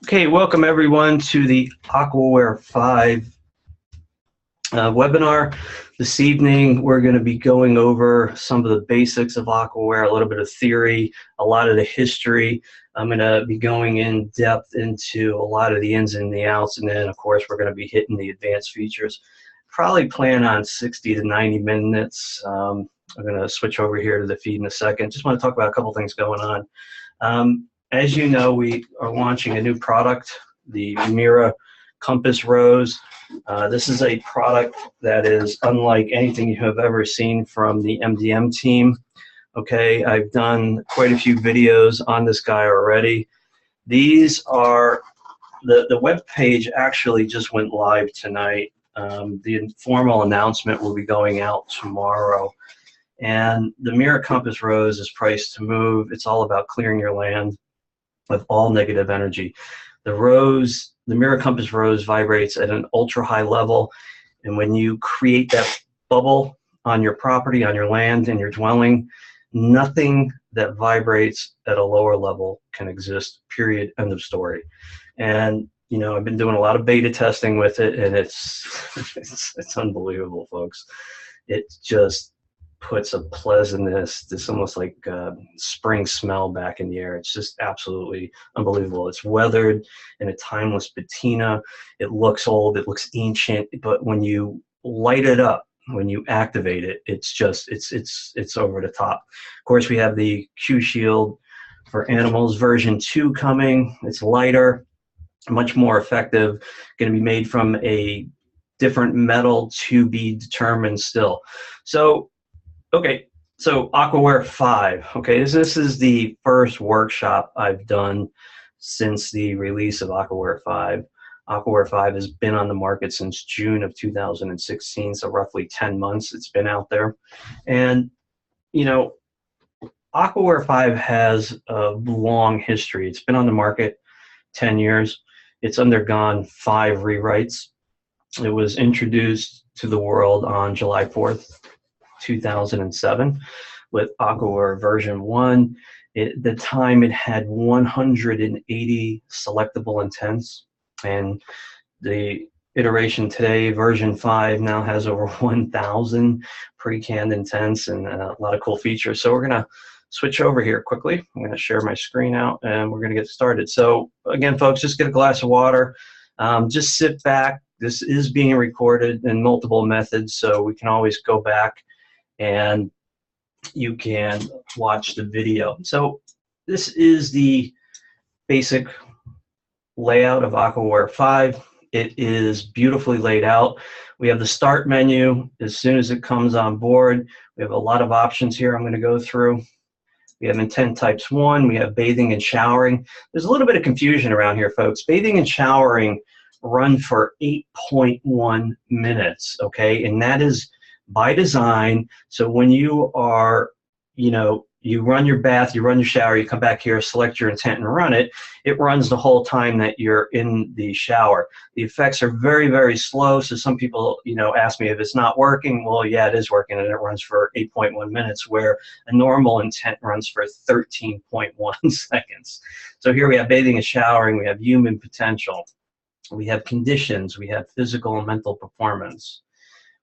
Okay, welcome everyone to the Aquaware 5 webinar. This evening we're going to be going over some of the basics of Aquaware, a little bit of theory, a lot of the history. I'm going to be going in depth into a lot of the ins and the outs, and then of course we're going to be hitting the advanced features. Probably plan on 60 to 90 minutes. I'm going to switch over here to the feed in a second. Just want to talk about a couple things going on. As you know, we are launching a new product, the Mira Compass Rose. This is a product that is unlike anything you have ever seen from the MDM team. Okay, I've done quite a few videos on this guy already. These are, the web page actually just went live tonight. The formal announcement will be going out tomorrow. And the Mira Compass Rose is priced to move. It's all about clearing your land of all negative energy. The Mira Compass Rose vibrates at an ultra high level, and when you create that bubble on your property, on your land, in your dwelling, nothing that vibrates at a lower level can exist, period, end of story. And you know, I've been doing a lot of beta testing with it, and it's unbelievable, folks. It just puts a pleasantness, this almost like spring smell back in the air. It's just absolutely unbelievable. It's weathered in a timeless patina. It looks old, it looks ancient, but when you light it up, when you activate it, it's just, it's over the top. Of course, we have the Q Shield for animals version 2 coming. It's lighter, much more effective, going to be made from a different metal to be determined still. So okay, so Aquaware 5. Okay, this is the first workshop I've done since the release of Aquaware 5. Aquaware 5 has been on the market since June of 2016, so roughly 10 months it's been out there. And, you know, Aquaware 5 has a long history. It's been on the market 10 years. It's undergone 5 rewrites. It was introduced to the world on July 4th. 2007 with Aquaware version 1. At the time it had 180 selectable intents, and the iteration today, version 5, now has over 1,000 pre-canned intents and a lot of cool features. So we're going to switch over here quickly. I'm going to share my screen out and we're going to get started. So again, folks, just get a glass of water. Just sit back. This is being recorded in multiple methods, so we can always go back and you can watch the video. So this is the basic layout of Aquaware 5. It is beautifully laid out. We have the start menu as soon as it comes on board. We have a lot of options here I'm going to go through. We have intent types 1. We have bathing and showering. There's a little bit of confusion around here, folks. Bathing and showering run for 8.1 minutes, okay? And that is by design. So when you are, you know, you run your bath, you run your shower, you come back here, select your intent and run it, it runs the whole time that you're in the shower. The effects are very, very slow. So some people, you know, ask me if it's not working. Well, yeah, it is working, and it runs for 8.1 minutes, where a normal intent runs for 13.1 seconds. So here we have bathing and showering, we have human potential, we have conditions, we have physical and mental performance.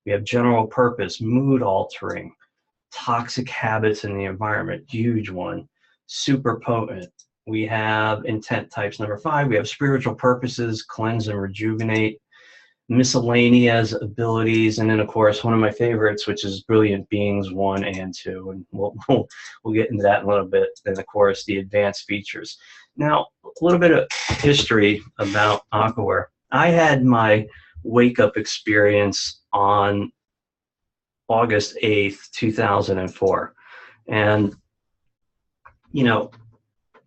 We have general purpose, mood altering, toxic habits in the environment, huge one, super potent. We have intent types number 5. We have spiritual purposes, cleanse and rejuvenate, miscellaneous abilities, and then of course one of my favorites, which is brilliant beings 1 and 2, and we'll get into that in a little bit. And of course the advanced features. Now a little bit of history about Aquaware. I had my wake-up experience on August 8th, 2004. And, you know,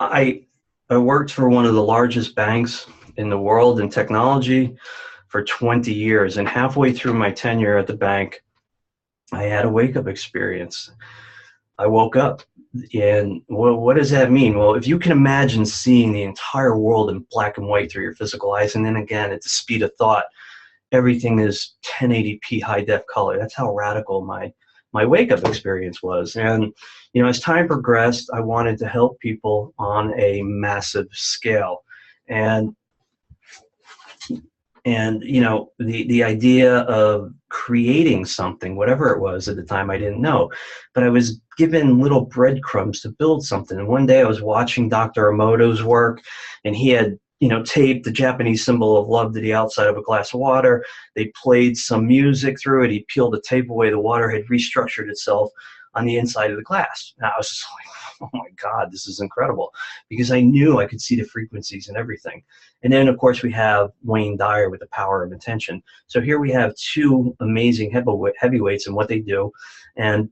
I worked for one of the largest banks in the world in technology for 20 years. And halfway through my tenure at the bank, I had a wake-up experience. I woke up, and well, what does that mean? Well, if you can imagine seeing the entire world in black and white through your physical eyes, and then again at the speed of thought, everything is 1080p high def color. That's how radical my wake-up experience was. And you know, as time progressed, I wanted to help people on a massive scale. And you know, the idea of creating something, whatever it was at the time, I didn't know, but I was given little breadcrumbs to build something. And one day I was watching Dr. Emoto's work, and he had, you know, taped the Japanese symbol of love to the outside of a glass of water. They played some music through it. He peeled the tape away. The water had restructured itself on the inside of the glass. And I was just like, oh my God, this is incredible, because I knew I could see the frequencies and everything. And then, of course, we have Wayne Dyer with the power of intention. So here we have two amazing heavyweights and what they do. And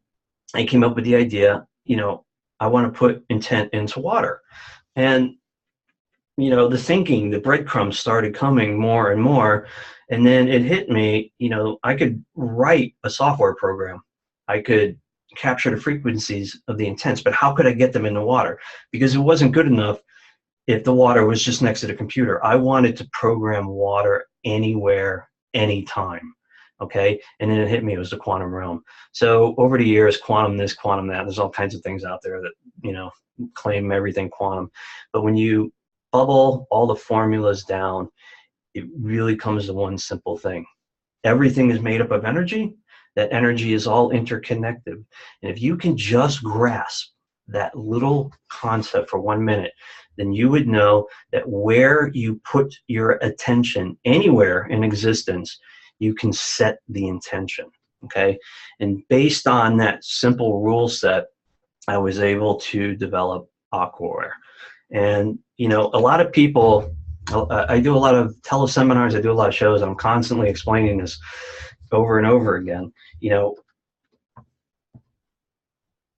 I came up with the idea, you know, I want to put intent into water. And, you know, the thinking, the breadcrumbs started coming more and more. And then it hit me, you know, I could write a software program. I could capture the frequencies of the intents, but how could I get them in the water? Because it wasn't good enough if the water was just next to the computer. I wanted to program water anywhere, anytime. Okay, and then it hit me, it was the quantum realm. So over the years, quantum this, quantum that, there's all kinds of things out there that, you know, claim everything quantum. But when you bubble all the formulas down, it really comes to one simple thing. Everything is made up of energy. That energy is all interconnected. And if you can just grasp that little concept for 1 minute, then you would know that where you put your attention anywhere in existence, you can set the intention, okay? And based on that simple rule set, I was able to develop Aquaware. And, you know, a lot of people, I do a lot of teleseminars, I do a lot of shows, I'm constantly explaining this over and over again. You know,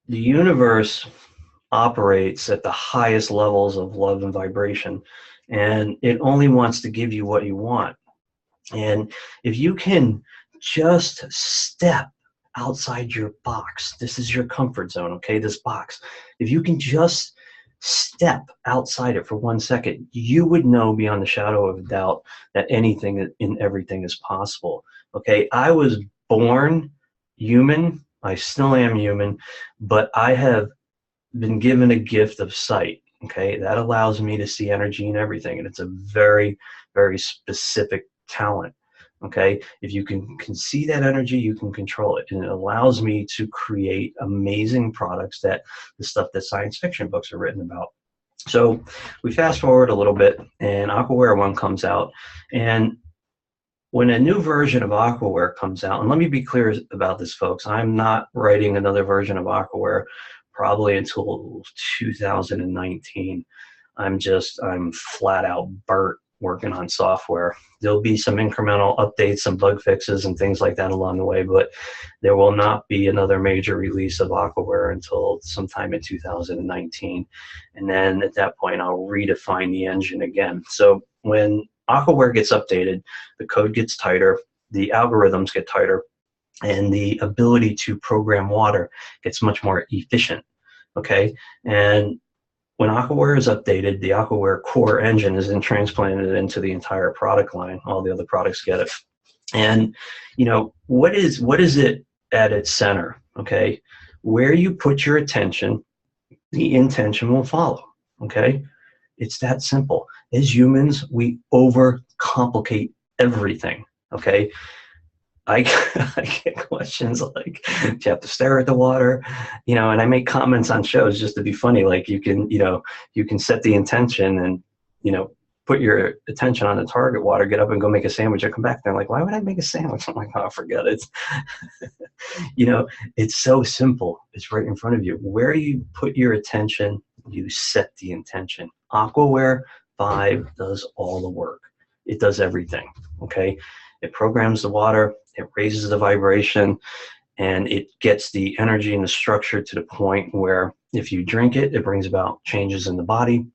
the universe operates at the highest levels of love and vibration, and it only wants to give you what you want. And if you can just step outside your box, this is your comfort zone, okay, this box. If you can just step outside it for 1 second, you would know beyond the shadow of a doubt that anything and everything is possible. Okay, I was born human, I still am human, but I have been given a gift of sight. Okay, that allows me to see energy and everything, and it's a very, very specific talent. Okay, if you can see that energy, you can control it, and it allows me to create amazing products, that the stuff that science fiction books are written about. So we fast forward a little bit, and Aquaware 1 comes out, and when a new version of Aquaware comes out, and let me be clear about this, folks, I'm not writing another version of Aquaware probably until 2019. I'm flat out burnt working on software. There'll be some incremental updates, some bug fixes and things like that along the way, but there will not be another major release of Aquaware until sometime in 2019. And then at that point, I'll redefine the engine again. So when Aquaware gets updated, the code gets tighter, the algorithms get tighter, and the ability to program water gets much more efficient, okay? And when Aquaware is updated, the Aquaware core engine is then transplanted into the entire product line. All the other products get it. And, you know, what is it at its center, okay? Where you put your attention, the intention will follow, okay? It's that simple. As humans, we overcomplicate everything, okay? I get questions like, do you have to stare at the water? You know, and I make comments on shows just to be funny, like you can set the intention and, you know, put your attention on the target water, get up and go make a sandwich, or come back. They're like, why would I make a sandwich? I'm like, oh, forget it. You know, it's so simple. It's right in front of you. Where you put your attention, you set the intention. Aquaware 5 does all the work. It does everything, okay? It programs the water, it raises the vibration, and it gets the energy and the structure to the point where if you drink it, it brings about changes in the body.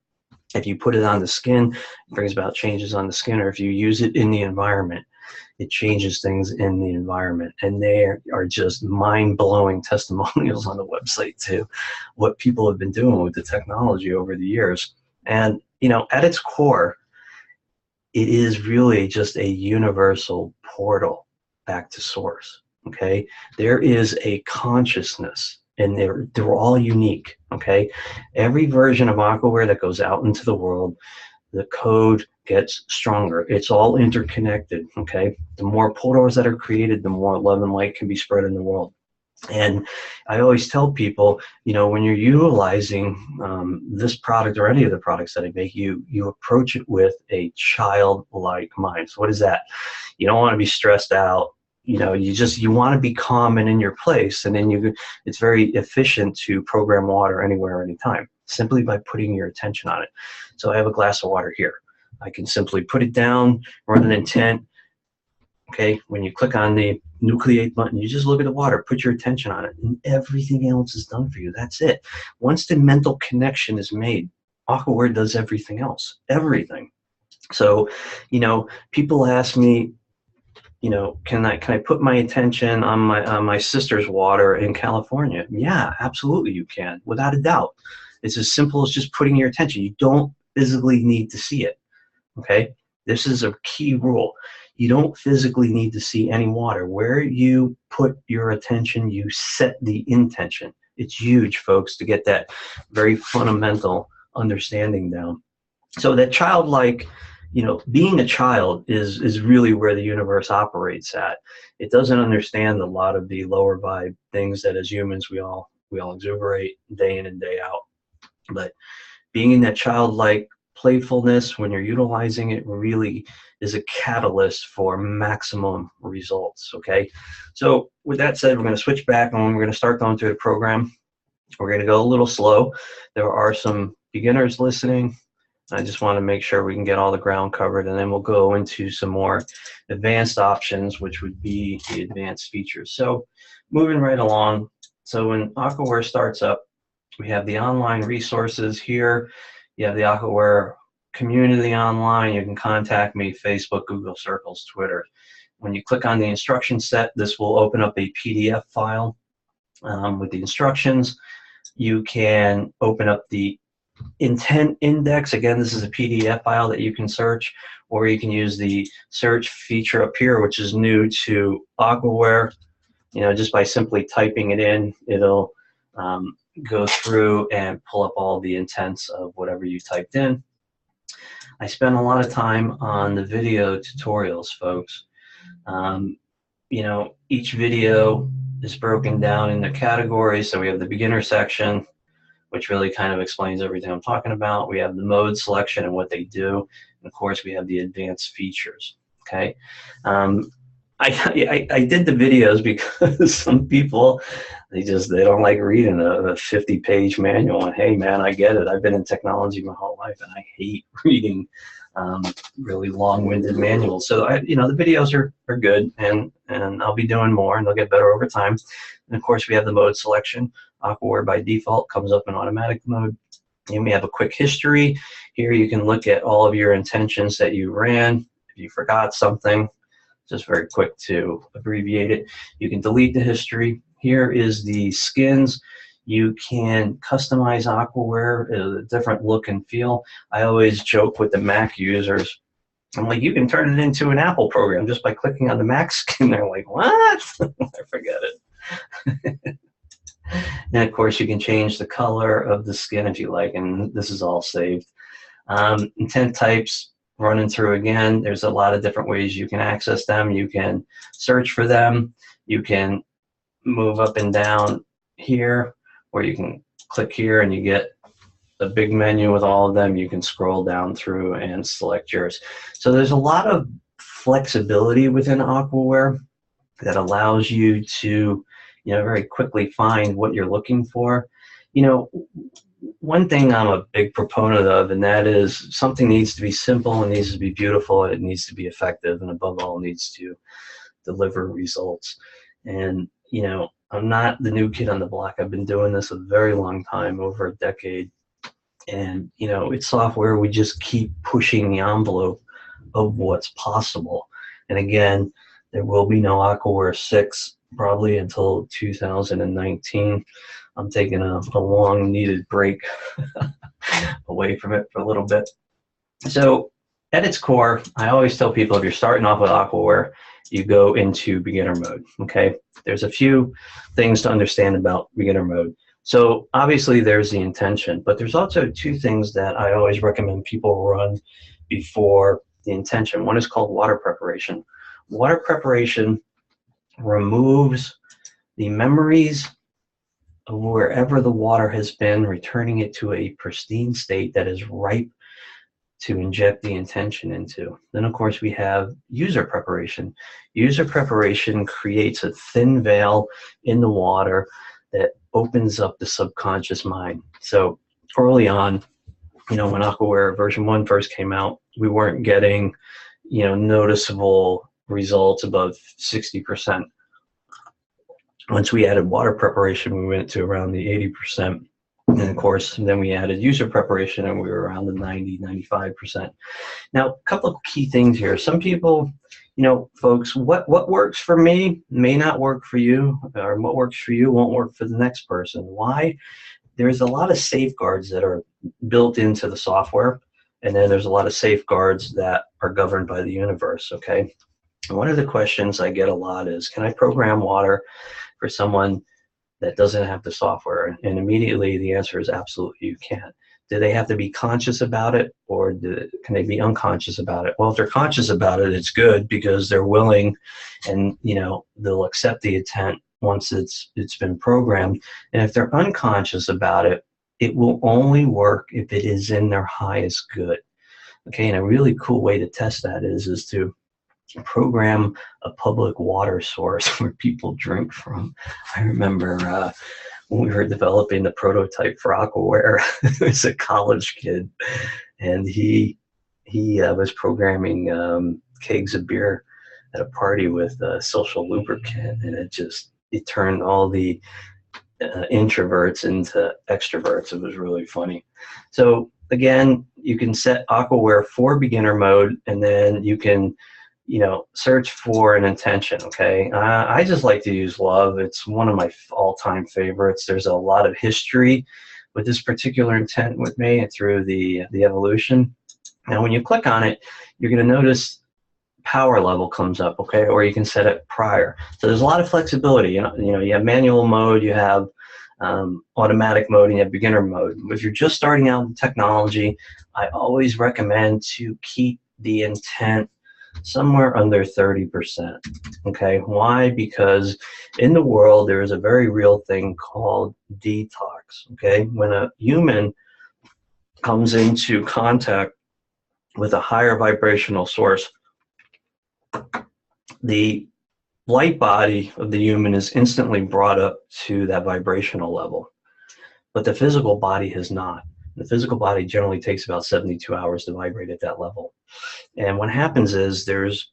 If you put it on the skin, it brings about changes on the skin, or if you use it in the environment, it changes things in the environment. And there are just mind-blowing testimonials on the website too, what people have been doing with the technology over the years. And, you know, at its core, it is really just a universal portal back to source, okay? There is a consciousness, and they're all unique, okay? Every version of Aquaware that goes out into the world the code gets stronger. It's all interconnected, okay? The more portals that are created, the more love and light can be spread in the world. And I always tell people, you know, when you're utilizing this product or any of the products that I make, you approach it with a childlike mind. So what is that? You don't want to be stressed out. You know, you want to be calm and in your place, and then it's very efficient to program water anywhere, anytime, simply by putting your attention on it. So I have a glass of water here. I can simply put it down, run an intent. Okay, when you click on the nucleate button, you just look at the water, put your attention on it, and everything else is done for you. That's it. Once the mental connection is made, Aquaware does everything else, everything. So, you know, people ask me, you know, can I put my attention on my sister's water in California? Yeah, absolutely you can, without a doubt. It's as simple as just putting your attention. You don't physically need to see it. Okay, this is a key rule. You don't physically need to see any water. Where you put your attention, you set the intention. It's huge, folks, to get that very fundamental understanding down. So that childlike, you know, being a child is really where the universe operates at. It doesn't understand a lot of the lower vibe things that as humans we all exuberate day in and day out. But being in that childlike playfulness, when you're utilizing it, really is a catalyst for maximum results. Okay, so with that said, we're going to switch back and we're going to start going through the program. We're going to go a little slow. There are some beginners listening. I just want to make sure we can get all the ground covered, and then we'll go into some more advanced options, which would be the advanced features. So moving right along, so when Aquaware starts up, we have the online resources here. You have the Aquaware community online. You can contact me, Facebook, Google Circles, Twitter. When you click on the instruction set, this will open up a PDF file with the instructions. You can open up the intent index. Again, this is a PDF file that you can search, or you can use the search feature up here, which is new to Aquaware. You know, just by simply typing it in, it'll go through and pull up all the intents of whatever you typed in. I spend a lot of time on the video tutorials, folks. You know, each video is broken down into categories. So we have the beginner section, which really kind of explains everything I'm talking about. We have the mode selection and what they do. And of course, we have the advanced features, okay? I did the videos because some people, they don't like reading a 50-page manual. And hey, man, I get it. I've been in technology my whole life, and I hate reading really long-winded manuals. So you know, the videos are good, and I'll be doing more, and they'll get better over time. And of course, we have the mode selection. Aquaware by default comes up in automatic mode. And we have a quick history. Here you can look at all of your intentions that you ran. If you forgot something, just very quick to abbreviate it, you can delete the history. Here is the skins. You can customize Aquaware, a different look and feel. I always joke with the Mac users. I'm like, you can turn it into an Apple program just by clicking on the Mac skin. They're like, what? I forget it. And of course, you can change the color of the skin if you like, and this is all saved. Intent types, running through again, there's a lot of different ways you can access them. You can search for them. You can move up and down here, or you can click here and you get a big menu with all of them. You can scroll down through and select yours. So there's a lot of flexibility within Aquaware that allows you to, you know, very quickly find what you're looking for. You know, one thing I'm a big proponent of, and that is something needs to be simple, it needs to be beautiful, it needs to be effective, and above all, needs to deliver results. And, you know, I'm not the new kid on the block. I've been doing this a very long time, over a decade. And, you know, it's software. We just keep pushing the envelope of what's possible. And again, there will be no Aquaware 6 probably until 2019. I'm taking a long needed break away from it for a little bit. So at its core, I always tell people, if you're starting off with Aquaware, you go into beginner mode, okay? There's a few things to understand about beginner mode. So obviously there's the intention, but there's also two things that I always recommend people run before the intention. One is called water preparation. Water preparation removes the memories of wherever the water has been, returning it to a pristine state that is ripe to inject the intention into. Then of course we have user preparation. User preparation creates a thin veil in the water that opens up the subconscious mind. So early on, when Aquaware version 1 first came out, we weren't getting, noticeable results above 60%. Once we added water preparation, we went to around the 80%. And of course, then we added user preparation and we were around the 90–95%. Now, a couple of key things here. Some people, folks, what works for me may not work for you, or what works for you won't work for the next person. Why? There's a lot of safeguards that are built into the software, and then there's a lot of safeguards that are governed by the universe, okay? And one of the questions I get a lot is, can I program water for someone that doesn't have the software? And immediately the answer is absolutely you can. Do they have to be conscious about it, or can they be unconscious about it? Well, if they're conscious about it, it's good, because they're willing, and they'll accept the intent once it's been programmed. And if they're unconscious about it, it will only work if it is in their highest good. Okay, and a really cool way to test that is to program a public water source where people drink from. I remember when we were developing the prototype for Aquaware, there was a college kid, and he was programming kegs of beer at a party with a social lubricant, and it turned all the introverts into extroverts. It was really funny. So again, you can set Aquaware for beginner mode, and then you can search for an intention, okay? I just like to use love. It's one of my all-time favorites. There's a lot of history with this particular intent with me through the evolution. Now, when you click on it, you're going to notice power level comes up, okay? Or you can set it prior. So there's a lot of flexibility. You have manual mode, you have automatic mode, and you have beginner mode. If you're just starting out with technology, I always recommend to keep the intent somewhere under 30%. Okay, why? Because in the world there is a very real thing called detox. Okay, when a human comes into contact with a higher vibrational source, the light body of the human is instantly brought up to that vibrational level, but the physical body has not. The physical body generally takes about 72 hours to vibrate at that level. And what happens is there's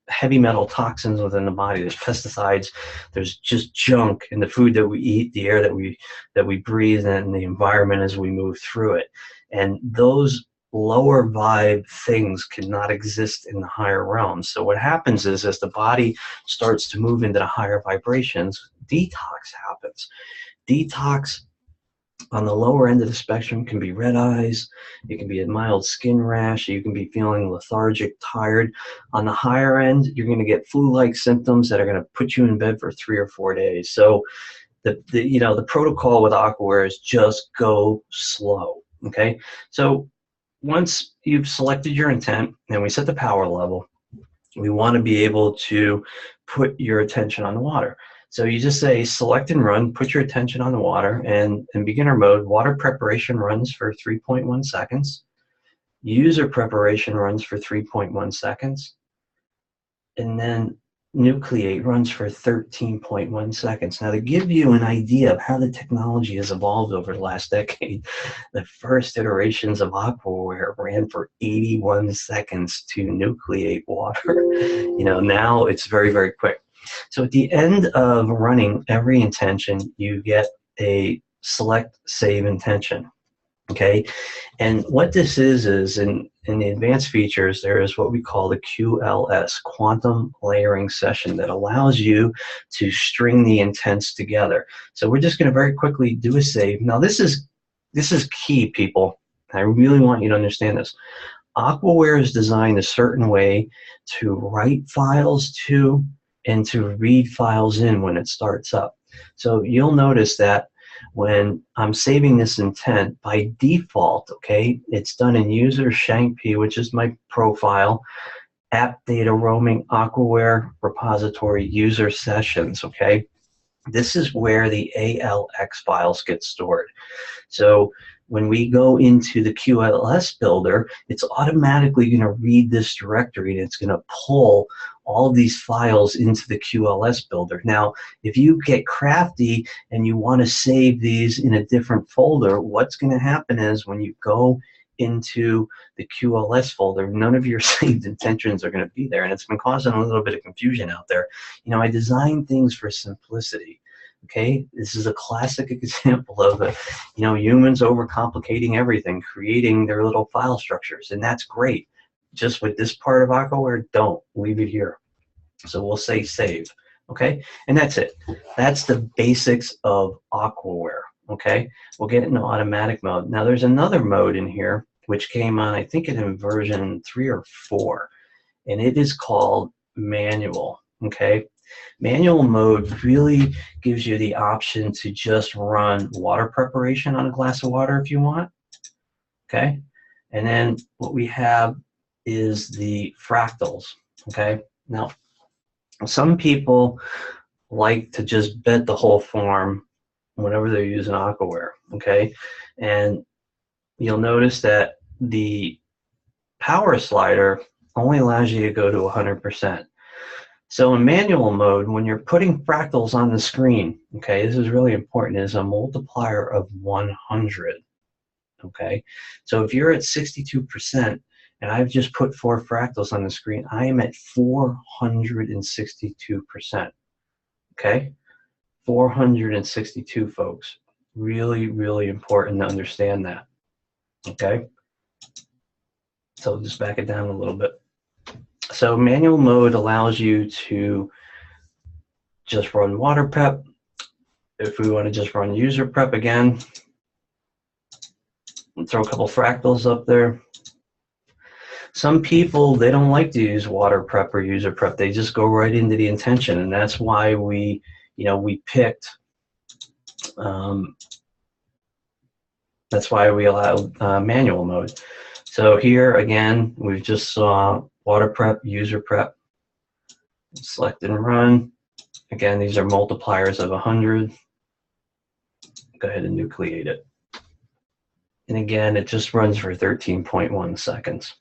heavy metal toxins within the body. There's pesticides. There's just junk in the food that we eat, the air that we breathe, and the environment as we move through it. And those lower vibe things cannot exist in the higher realms. So what happens is, as the body starts to move into the higher vibrations, detox happens. Detox on the lower end of the spectrum can be red eyes, it can be a mild skin rash, you can be feeling lethargic, tired. On the higher end, you're going to get flu-like symptoms that are going to put you in bed for 3 or 4 days. So the protocol with Aquaware is just go slow, okay? So once you've selected your intent and we set the power level, we want to be able to put your attention on the water. So you just say select and run, put your attention on the water, and in beginner mode, water preparation runs for 3.1 seconds. User preparation runs for 3.1 seconds. And then nucleate runs for 13.1 seconds. Now, to give you an idea of how the technology has evolved over the last decade, the first iterations of Aquaware ran for 81 seconds to nucleate water. Now it's very, very quick. So at the end of running every intention, you get a select save intention. Okay, and what this is in the advanced features, there is what we call the QLS, quantum layering session, that allows you to string the intents together. So we're just going to very quickly do a save. Now this is key, people. I really want you to understand this. Aquaware is designed a certain way to write files to and to read files in when it starts up. So you'll notice that when I'm saving this intent, by default, okay, it's done in user shankp, which is my profile, app data roaming, Aquaware repository, user sessions, okay? This is where the ALX files get stored. So when we go into the QLS builder, it's automatically going to read this directory and it's going to pull all of these files into the QLS builder. Now, if you get crafty and you want to save these in a different folder, what's going to happen is when you go into the QLS folder, none of your saved intentions are going to be there, and it's been causing a little bit of confusion out there. You know, I designed things for simplicity. Okay, this is a classic example of humans overcomplicating everything, creating their little file structures, and that's great. Just with this part of Aquaware, don't leave it here. So we'll say save. Okay, and that's it. That's the basics of Aquaware. Okay, we'll get into automatic mode. Now there's another mode in here which came on, I think, in version 3 or 4, and it is called manual. Okay. Manual mode really gives you the option to just run water preparation on a glass of water if you want. Okay, and then what we have is the fractals. Okay, now some people like to just bed the whole form whenever they're using Aquaware. Okay, and you'll notice that the power slider only allows you to go to 100%. So in manual mode, when you're putting fractals on the screen, okay, this is really important, is a multiplier of 100, okay? So if you're at 62% and I've just put 4 fractals on the screen, I am at 462%, okay? 462, folks. Really, really important to understand that, okay? So just back it down a little bit. So manual mode allows you to just run water prep. If we want to just run user prep again, and throw a couple fractals up there. Some people, they don't like to use water prep or user prep. They just go right into the intention, and that's why we picked. That's why we allow manual mode. So here again, we just saw water prep, user prep. Select and run. Again, these are multipliers of 100. Go ahead and nucleate it. And again, it just runs for 13.1 seconds.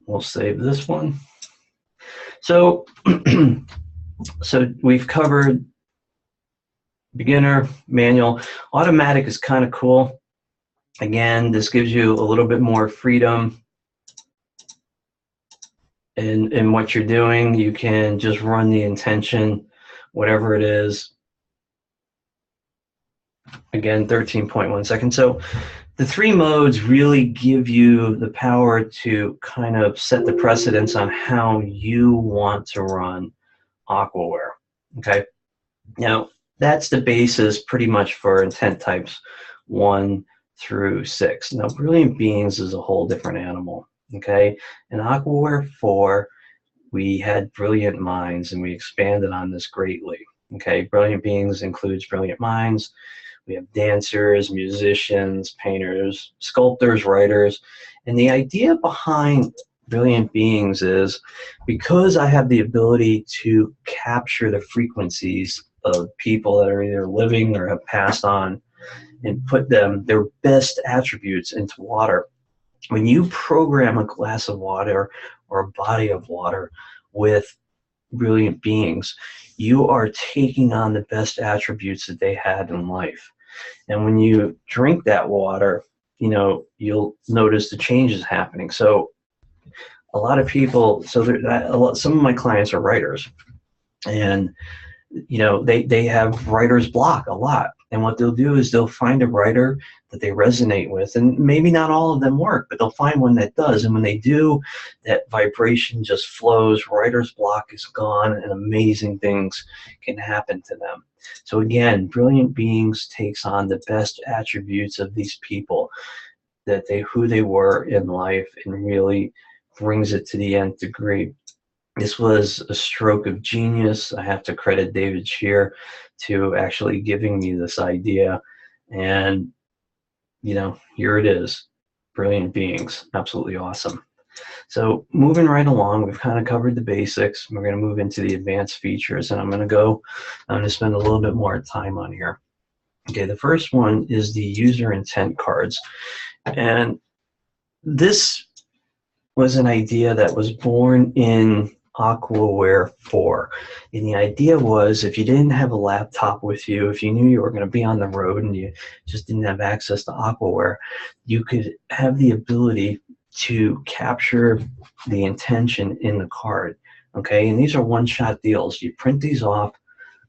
We'll save this one. So, so we've covered beginner, manual. Automatic is kind of cool. Again, this gives you a little bit more freedom in what you're doing. You can just run the intention, whatever it is. Again, 13.1 seconds. So the 3 modes really give you the power to kind of set the precedence on how you want to run Aquaware. Okay. Now, that's the basis pretty much for intent types 1 through 6. Now, Brilliant Beings is a whole different animal. Okay. In Aquaware 4, we had Brilliant Minds, and we expanded on this greatly. Okay. Brilliant Beings includes Brilliant Minds. We have dancers, musicians, painters, sculptors, writers. And the idea behind Brilliant Beings is because I have the ability to capture the frequencies of people that are either living or have passed on and put them, their best attributes, into water. When you program a glass of water or a body of water with Brilliant Beings, you are taking on the best attributes that they had in life. And when you drink that water, you'll notice the changes happening. So a lot of people, some of my clients are writers, and they have writer's block a lot. And what they'll do is they'll find a writer that they resonate with, and maybe not all of them work, but they'll find one that does. And when they do, that vibration just flows, writer's block is gone, and amazing things can happen to them. So again, Brilliant Beings takes on the best attributes of these people, that who they were in life, and really brings it to the nth degree. This was a stroke of genius. I have to credit David Shear to actually giving me this idea. And, you know, here it is. Brilliant Beings. Absolutely awesome. So moving right along, we've kind of covered the basics. We're going to move into the advanced features, and I'm going to spend a little bit more time on here. Okay, the first one is the user intent cards. And this was an idea that was born in Aquaware 4. And the idea was, if you didn't have a laptop with you, if you knew you were going to be on the road and you just didn't have access to Aquaware, you could have the ability to capture the intention in the card. Okay, and these are one-shot deals. You print these off,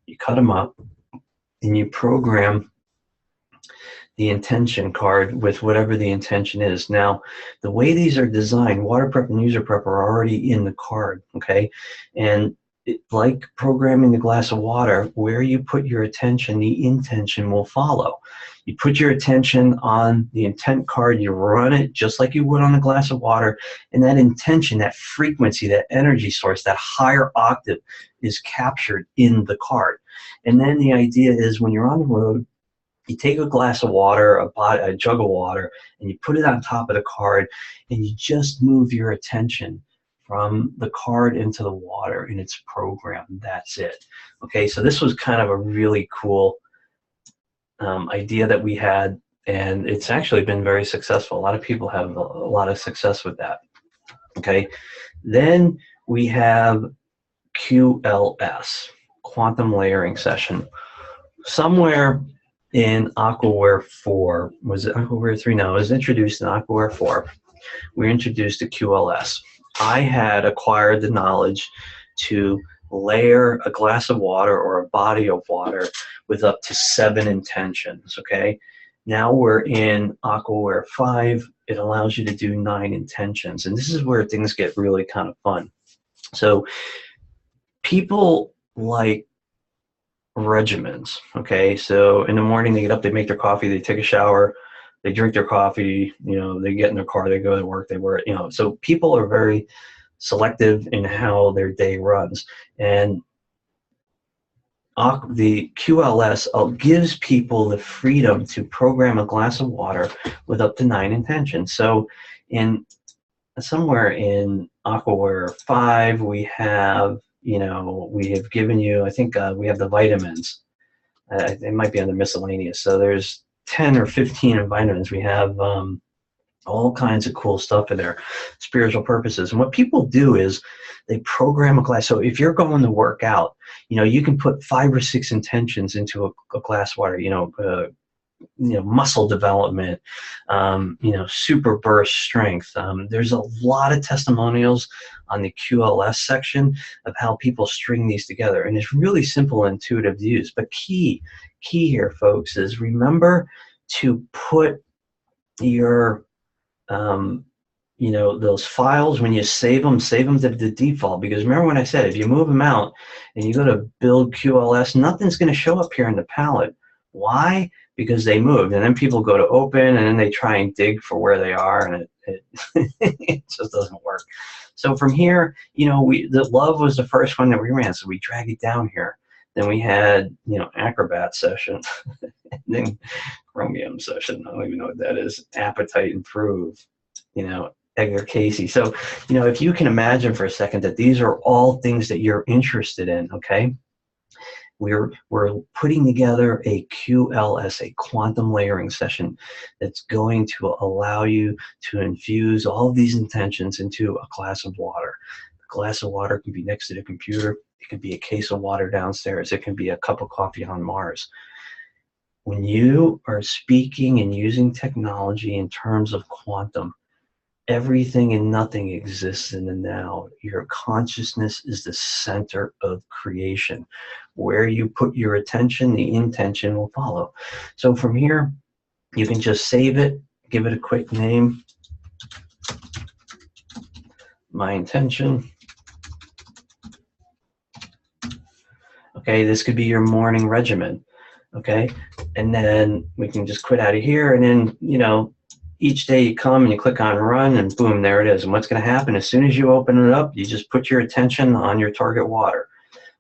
you cut them up, and you program the intention card with whatever the intention is. Now, the way these are designed, water prep and user prep are already in the card, okay? And like programming the glass of water, where you put your attention, the intention will follow. You put your attention on the intent card, you run it just like you would on a glass of water, and that intention, that frequency, that energy source, that higher octave is captured in the card. And then the idea is, when you're on the road, you take a glass of water, a jug of water, and you put it on top of the card, and you just move your attention from the card into the water, and it's programmed. That's it. Okay, so this was kind of a really cool idea that we had, and it's actually been very successful. A lot of people have a lot of success with that. Okay, then we have QLS, Quantum Layering Session. Somewhere in Aquaware 4, was it Aquaware 3? No, it was introduced in Aquaware 4. We introduced to QLS. I had acquired the knowledge to layer a glass of water or a body of water with up to 7 intentions, okay? Now we're in Aquaware 5. It allows you to do 9 intentions, and this is where things get really kind of fun. So people like regimens, okay? So in the morning, they get up, they make their coffee, they take a shower, they drink their coffee, you know, they get in their car, they go to work, they work, you know. So people are very selective in how their day runs. And the QLS gives people the freedom to program a glass of water with up to 9 intentions. So somewhere in Aquaware 5, we have, you know, we have given you, I think we have the vitamins. It might be under miscellaneous. So there's 10 or 15 vitamins. We have all kinds of cool stuff in there, spiritual purposes. And what people do is they program a glass. So if you're going to work out, you know, you can put 5 or 6 intentions into a glass of water, you know, muscle development, you know, super burst strength. There's a lot of testimonials on the QLS section of how people string these together, and it's really simple and intuitive to use. But key here, folks, is remember to put your you know, those files, when you save them to the default. Because remember when I said, if you move them out and you go to build QLS, nothing's going to show up here in the palette. Why? Because they moved, and then people go to open, and then they try and dig for where they are, and it just doesn't work. So from here, you know, the love was the first one that we ran, so we drag it down here. Then we had, you know, Acrobat session, and then Chromium session. I don't even know what that is. Appetite Improve, you know, Edgar Casey. So, you know, if you can imagine for a second that these are all things that you're interested in, okay? We're putting together a QLS, a quantum layering session, that's going to allow you to infuse all of these intentions into a glass of water. A glass of water can be next to the computer. It can be a case of water downstairs. It can be a cup of coffee on Mars. When you are speaking and using technology in terms of quantum, Everything and nothing exists in the now. Your consciousness is the center of creation. Where you put your attention, the intention will follow. So from here, you can just save it, give it a quick name. My intention. Okay, this could be your morning regimen. Okay, and then we can just quit out of here, and then, you know, each day you come and you click on run, and boom, there it is. And what's going to happen as soon as you open it up, you just put your attention on your target water.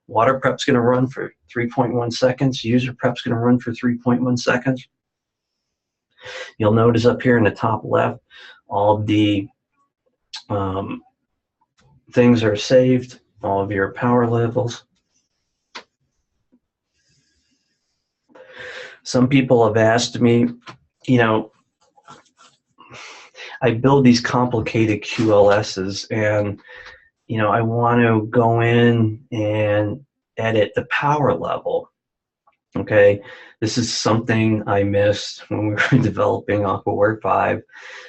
Water prep's going to run for 3.1 seconds. User prep's going to run for 3.1 seconds. You'll notice up here in the top left, all of the things are saved, all of your power levels. Some people have asked me, you know, I build these complicated QLSs, and, you know, I want to go in and edit the power level. Okay, this is something I missed when we were developing Aquaware 5.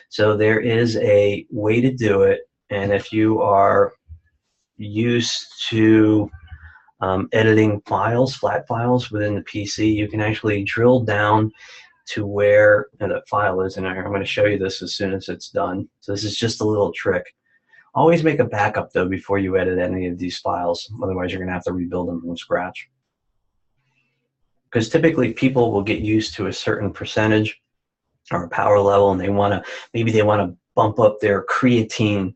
So there is a way to do it, and if you are used to editing files, flat files within the PC, you can actually drill down to where that file is in here. I'm going to show you this as soon as it's done. So this is just a little trick. Always make a backup though before you edit any of these files. Otherwise you're going to have to rebuild them from scratch. Because typically people will get used to a certain percentage or power level, and they want to, maybe they want to bump up their creatine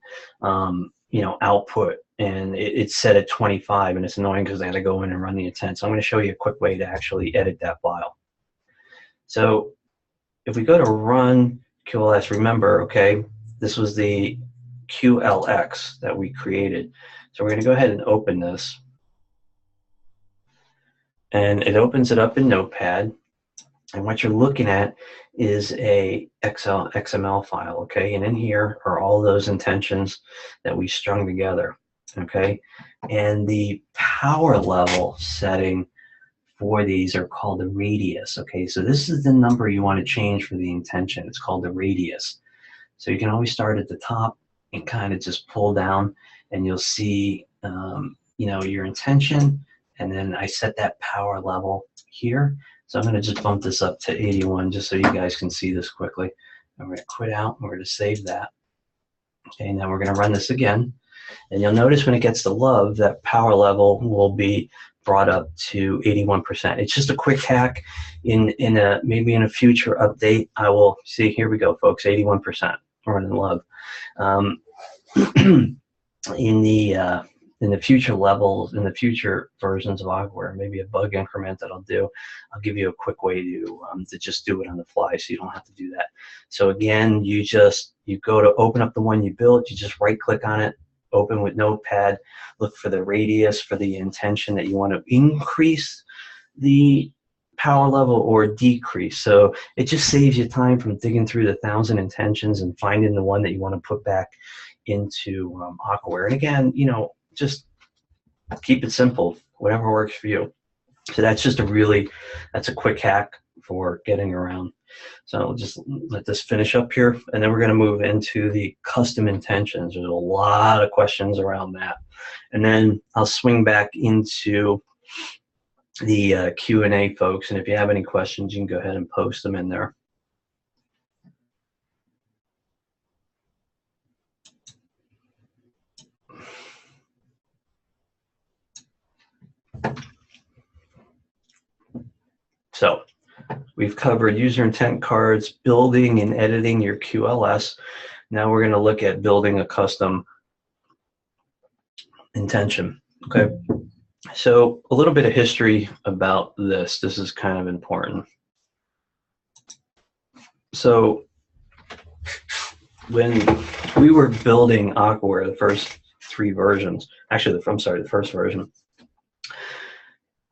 you know, output, and it's set at 25, and it's annoying because they had to go in and run the intent. So I'm going to show you a quick way to actually edit that file. So if we go to run QLS, remember, okay, this was the QLX that we created. So we're going to go ahead and open this. And it opens it up in Notepad. And what you're looking at is a XML file, okay? And in here are all those intentions that we strung together, okay? And the power level setting for these are called the radius, okay? So this is the number you want to change for the intention. It's called the radius. So you can always start at the top and kind of just pull down, and you'll see, you know, your intention, and then I set that power level here. So I'm going to just bump this up to 81 just so you guys can see this quickly. I'm going to quit out, and we're going to save that. Okay, now we're going to run this again. And you'll notice when it gets to love, that power level will be brought up to 81%. It's just a quick hack. Maybe in a future update, I will see. Here we go, folks. 81%. Running love. In the future levels, in the future versions of Aquaware, maybe a bug increment that I'll do, I'll give you a quick way to just do it on the fly, so you don't have to do that. So again, you go to open up the one you built, you just right click on it, open with Notepad, look for the radius for the intention that you want to increase the power level or decrease. So it just saves you time from digging through the 1,000 intentions and finding the one that you want to put back into Aquaware. And again, you know, just keep it simple, whatever works for you. So that's just that's a quick hack for getting around. So I'll just let this finish up here, and then we're going to move into the custom intentions. There's a lot of questions around that. And then I'll swing back into the Q&A, folks, and if you have any questions, you can go ahead and post them in there. So we've covered user intent cards, building and editing your QLS. Now we're going to look at building a custom intention. Okay. So a little bit of history about this. This is kind of important. So when we were building Aquaware, the first 3 versions, actually, the first version,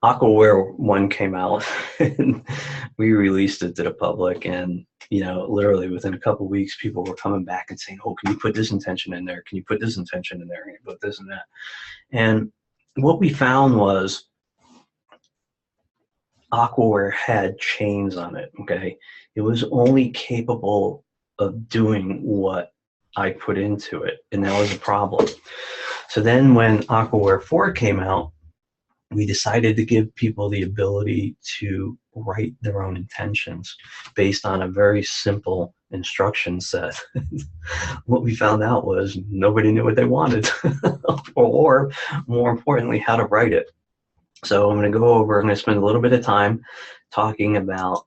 Aquaware 1 came out, and we released it to the public, and, you know, literally within a couple of weeks, people were coming back and saying, oh, can you put this intention in there? Can you put this intention in there? Can you put this and that? And what we found was Aquaware had chains on it, okay? It was only capable of doing what I put into it, and that was a problem. So then when Aquaware 4 came out, we decided to give people the ability to write their own intentions based on a very simple instruction set. What we found out was nobody knew what they wanted, or more importantly, how to write it. So I'm going to go over, I'm going to spend a little bit of time talking about,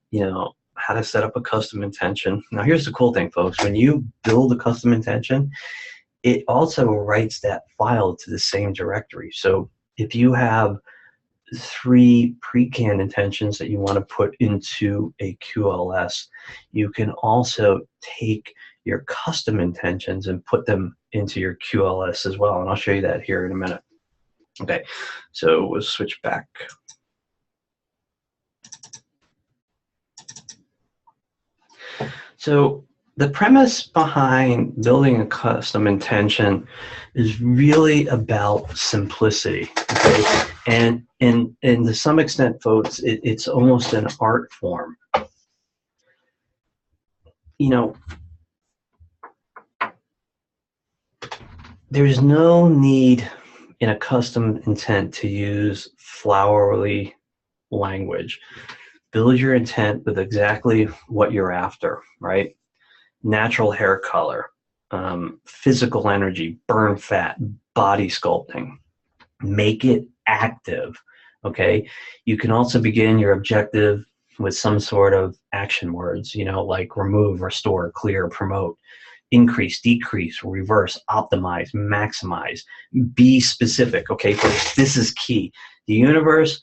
how to set up a custom intention. Now, here's the cool thing, folks. When you build a custom intention, it also writes that file to the same directory. So if you have 3 pre-canned intentions that you want to put into a QLS, you can also take your custom intentions and put them into your QLS as well. And I'll show you that here in a minute. Okay, so we'll switch back. So the premise behind building a custom intention is really about simplicity, okay? And to some extent, folks, it's almost an art form. There's no need in a custom intent to use flowery language. Build your intent with exactly what you're after, right? Natural hair color, physical energy, burn fat, body sculpting. Make it active, okay? You can also begin your objective with some sort of action words, like remove, restore, clear, promote, increase, decrease, reverse, optimize, maximize. Be specific, okay? Folks, this is key. The universe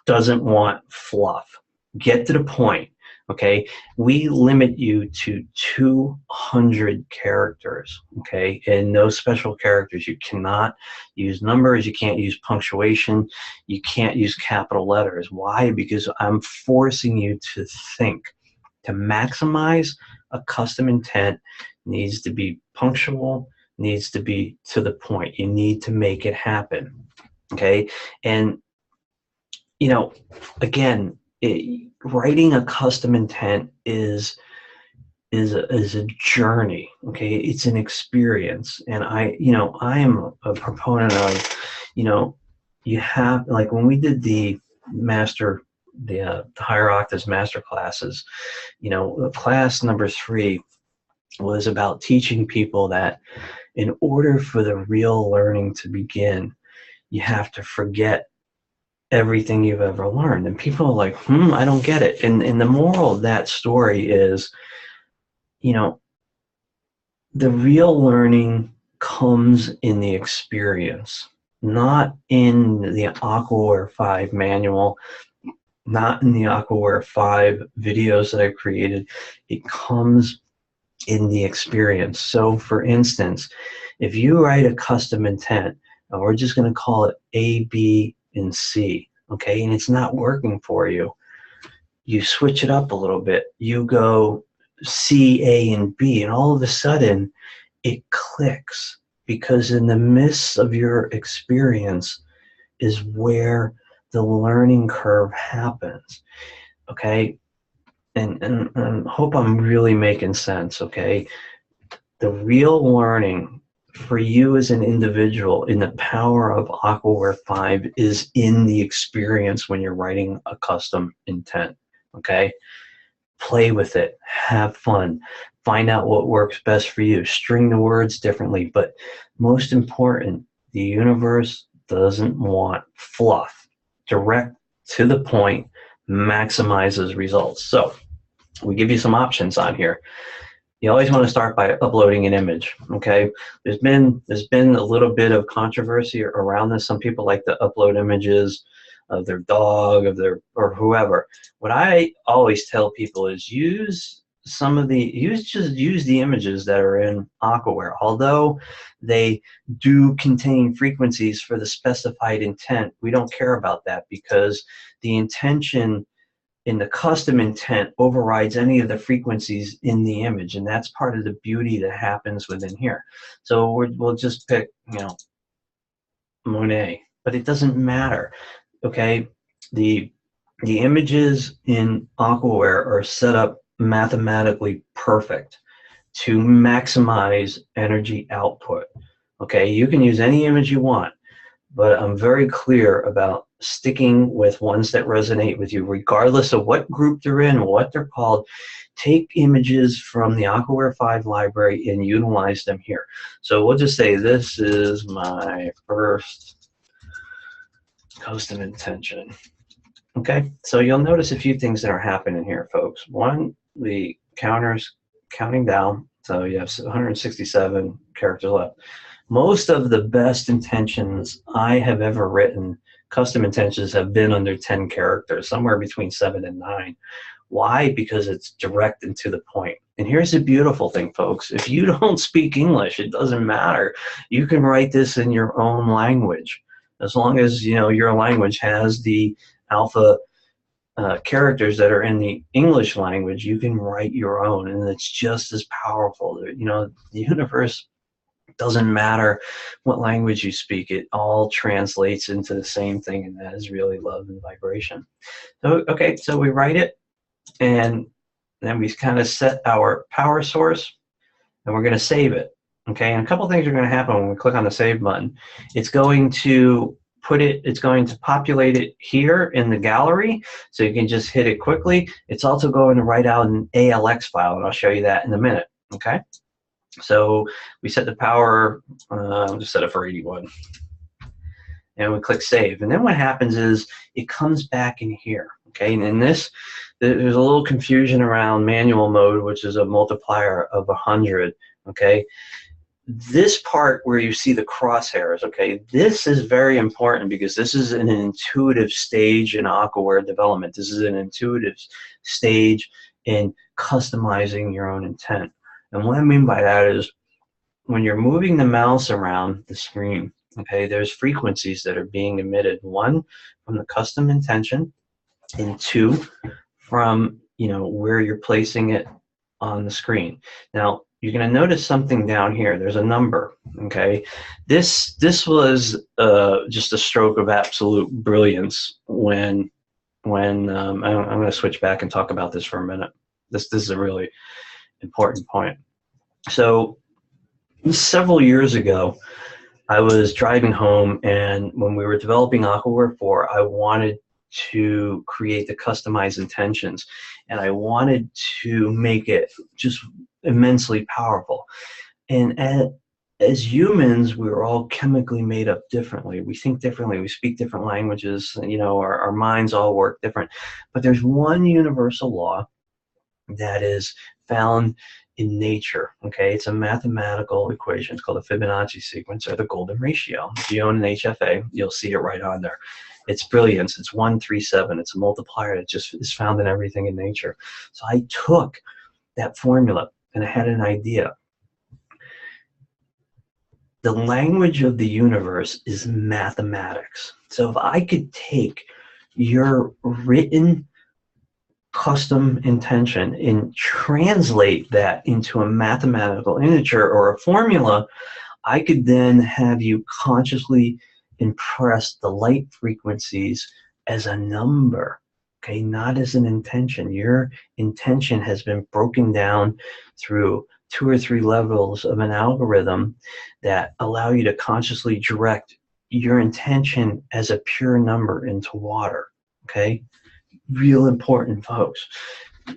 doesn't want fluff. Get to the point, okay? We limit you to 200 characters, okay? And those special characters. You cannot use numbers. You can't use punctuation. You can't use capital letters. Why? Because I'm forcing you to think. To maximize a custom intent needs to be punctual, needs to be to the point. You need to make it happen, okay? And, again, writing a custom intent is a journey, okay? It's an experience. And I am a proponent of, you have, like when we did the higher octaves master classes, class number 3 was about teaching people that in order for the real learning to begin, you have to forget everything you've ever learned. And people are like, I don't get it. And the moral of that story is, the real learning comes in the experience, not in the Aquaware 5 manual, not in the Aquaware 5 videos that I created. It comes in the experience. So for instance, if you write a custom intent, and we're just going to call it A, B, and C, okay, and it's not working for you, you switch it up a little bit. You go C, A, and B, and all of a sudden it clicks, because in the midst of your experience is where the learning curve happens, okay? And hope I'm really making sense, okay? The real learning for you as an individual in the power of Aquaware 5 is in the experience when you're writing a custom intent, okay? Play with it, have fun, find out what works best for you, string the words differently, but most important, the universe doesn't want fluff. Direct to the point maximizes results. So we give you some options on here. You always want to start by uploading an image, okay? There's been a little bit of controversy around this. Some people like to upload images of their dog, or whoever. What I always tell people is use the images that are in Aquaware. Although they do contain frequencies for the specified intent, we don't care about that, because the intention in the custom intent overrides any of the frequencies in the image, and that's part of the beauty that happens within here. So we'll just pick, Monet, but it doesn't matter, okay? The images in Aquaware are set up mathematically perfect to maximize energy output. Okay, you can use any image you want, but I'm very clear about sticking with ones that resonate with you, regardless of what group they're in, what they're called. Take images from the Aquaware 5 library and utilize them here. So we'll just say this is my first custom intention. Okay, so you'll notice a few things that are happening here, folks. One, the counter's counting down, so you have 167 characters left. Most of the best intentions I have ever written, custom intentions, have been under 10 characters, somewhere between 7 and 9. Why? Because it's direct and to the point. And here's the beautiful thing, folks. If you don't speak English, it doesn't matter. You can write this in your own language. As long as your language has the alpha characters that are in the English language, you can write your own, and it's just as powerful. The universe doesn't matter what language you speak, it all translates into the same thing, and that is really love and vibration. So, okay, so we write it, and then we kind of set our power source, and we're going to save it. Okay, and a couple things are going to happen when we click on the save button. It's going to populate it here in the gallery, so you can just hit it quickly. It's also going to write out an ALX file, and I'll show you that in a minute. Okay. So we set the power, just set it for 81, and we click save. And then what happens is it comes back in here, okay? And in this, there's a little confusion around manual mode, which is a multiplier of 100, okay? This part where you see the crosshairs, okay, this is very important because this is an intuitive stage in Aquaware development. This is an intuitive stage in customizing your own intent. And what I mean by that is when you're moving the mouse around the screen, okay, there's frequencies that are being emitted. One, from the custom intention, and two, from where you're placing it on the screen. Now, you're going to notice something down here. There's a number, okay? This was just a stroke of absolute brilliance when I'm going to switch back and talk about this for a minute. This is a really important point. So several years ago, I was driving home, and when we were developing Aquaware 4, I wanted to create the customized intentions, and I wanted to make it just immensely powerful. And as humans, we're all chemically made up differently. We think differently. We speak different languages. Our minds all work different. But there's one universal law that is found in nature, okay? It's a mathematical equation. It's called the Fibonacci sequence, or the golden ratio. If you own an HFA, you'll see it right on there. It's brilliance. It's 137. It's a multiplier that just is found in everything in nature. So I took that formula and I had an idea. The language of the universe is mathematics. So if I could take your written custom intention and translate that into a mathematical integer or a formula, I could then have you consciously impress the light frequencies as a number, okay, not as an intention. Your intention has been broken down through 2 or 3 levels of an algorithm that allow you to consciously direct your intention as a pure number into water, okay? Real important, folks.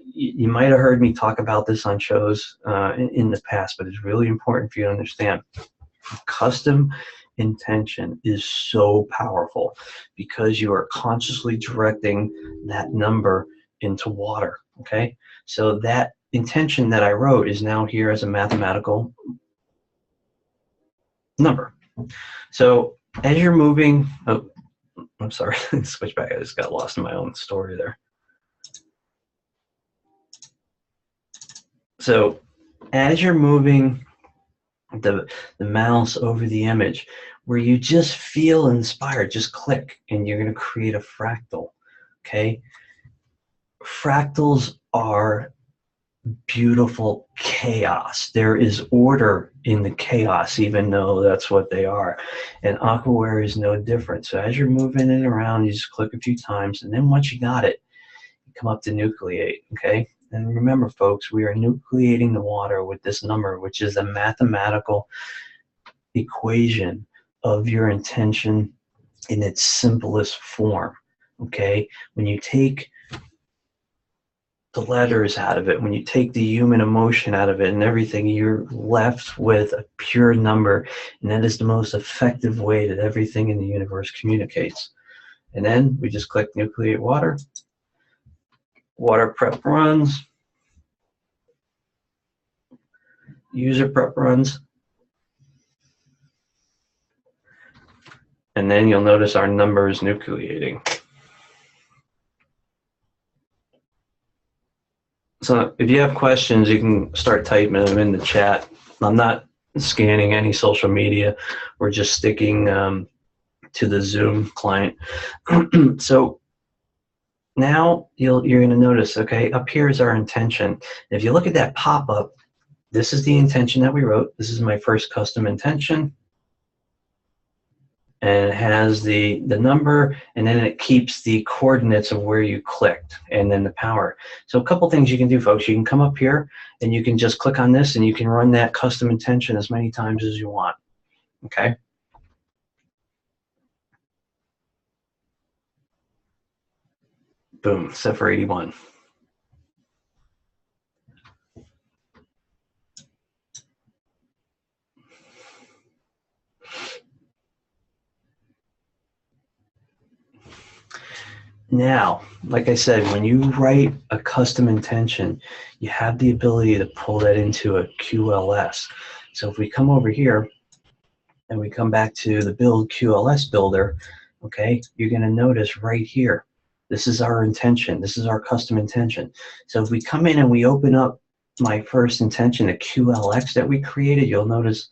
You might have heard me talk about this on shows in the past, but it's really important for you to understand. Custom intention is so powerful because you are consciously directing that number into water, okay? So that intention that I wrote is now here as a mathematical number. So as you're moving, oh, I'm sorry, switch back. I just got lost in my own story there. So as you're moving the mouse over the image, where you just feel inspired, just click, and you're going to create a fractal, okay? Fractals are beautiful chaos. There is order in the chaos, even though that's what they are. And Aquaware is no different. So as you're moving it around, you just click a few times, and then once you got it, you come up to nucleate, okay? And remember, folks, we are nucleating the water with this number, which is a mathematical equation of your intention in its simplest form. Okay? When you take the letters out of it, when you take the human emotion out of it and everything, you're left with a pure number. And that is the most effective way that everything in the universe communicates. And then we just click nucleate water. Water prep runs. User prep runs. And then you'll notice our number is nucleating. So if you have questions, you can start typing them in the chat. I'm not scanning any social media. We're just sticking to the Zoom client. So now you're going to notice, okay, up here is our intention. If you look at that pop-up, this is the intention that we wrote. This is my first custom intention. And it has the number, and then it keeps the coordinates of where you clicked, and then the power. So a couple things you can do, folks. You can come up here, and you can just click on this, and you can run that custom intention as many times as you want, okay? Boom, set for 81. Now, like I said, when you write a custom intention, you have the ability to pull that into a QLS. So if we come over here and we come back to the build QLS builder, okay, you're going to notice right here, this is our intention. This is our custom intention. So if we come in and we open up my first intention, the QLX that we created, you'll notice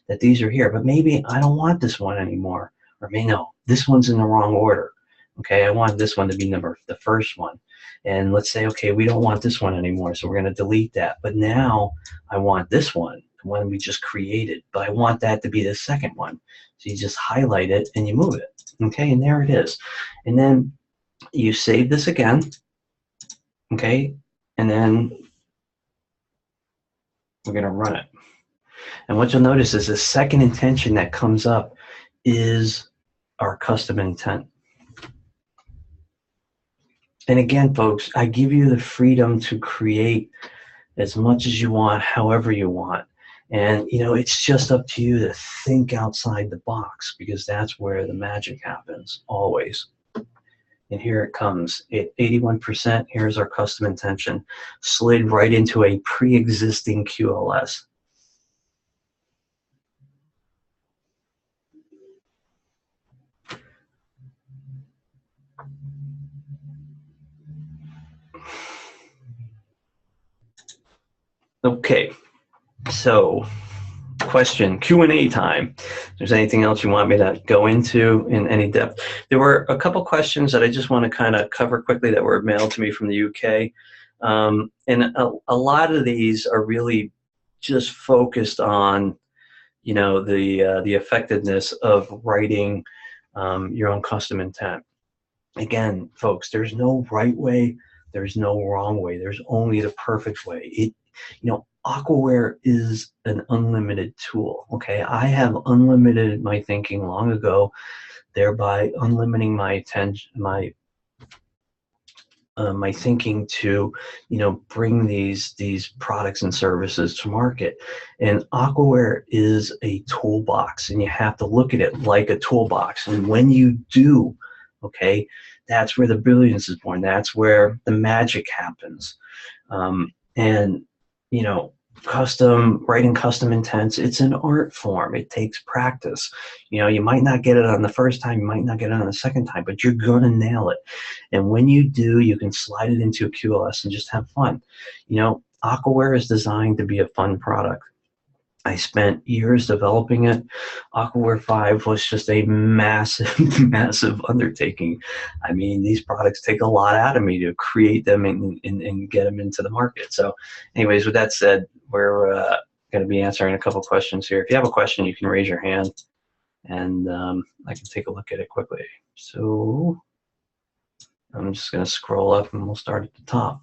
that these are here. But maybe I don't want this one anymore. Or maybe no, this one's in the wrong order. Okay, I want this one to be the first one. And let's say, okay, we don't want this one anymore, so we're going to delete that. But now I want this one, the one we just created, but I want that to be the second one. So you just highlight it and you move it. Okay, and there it is. And then you save this again. Okay, and then we're going to run it. And what you'll notice is the second intention that comes up is our custom intent. And again, folks, I give you the freedom to create as much as you want, however you want. And, you know, it's just up to you to think outside the box, because that's where the magic happens, always. And here it comes, at 81%, here's our custom intention, slid right into a pre-existing QLS. Okay, so question, Q&A time. If there's anything else you want me to go into in any depth. There were a couple questions that I just want to kind of cover quickly that were mailed to me from the UK. And a lot of these are really just focused on, you know, the effectiveness of writing your own custom intent. Again, folks, there's no right way, there's no wrong way, there's only the perfect way. You know, Aquaware is an unlimited tool, okay? I have unlimited my thinking long ago, thereby unlimiting my attention, my thinking to, you know, bring these products and services to market. And Aquaware is a toolbox, and you have to look at it like a toolbox. And when you do, okay, that's where the brilliance is born. That's where the magic happens. And, you know, writing custom intents, it's an art form. It takes practice. You know, you might not get it on the first time, you might not get it on the second time, but you're gonna nail it. And when you do, you can slide it into a QLS and just have fun. You know, Aquaware is designed to be a fun product. I spent years developing it. Aquaware 5 was just a massive, massive undertaking. I mean, these products take a lot out of me to create them and get them into the market. So anyways, with that said, we're going to be answering a couple questions here. If you have a question, you can raise your hand, and I can take a look at it quickly. So I'm just going to scroll up, and we'll start at the top.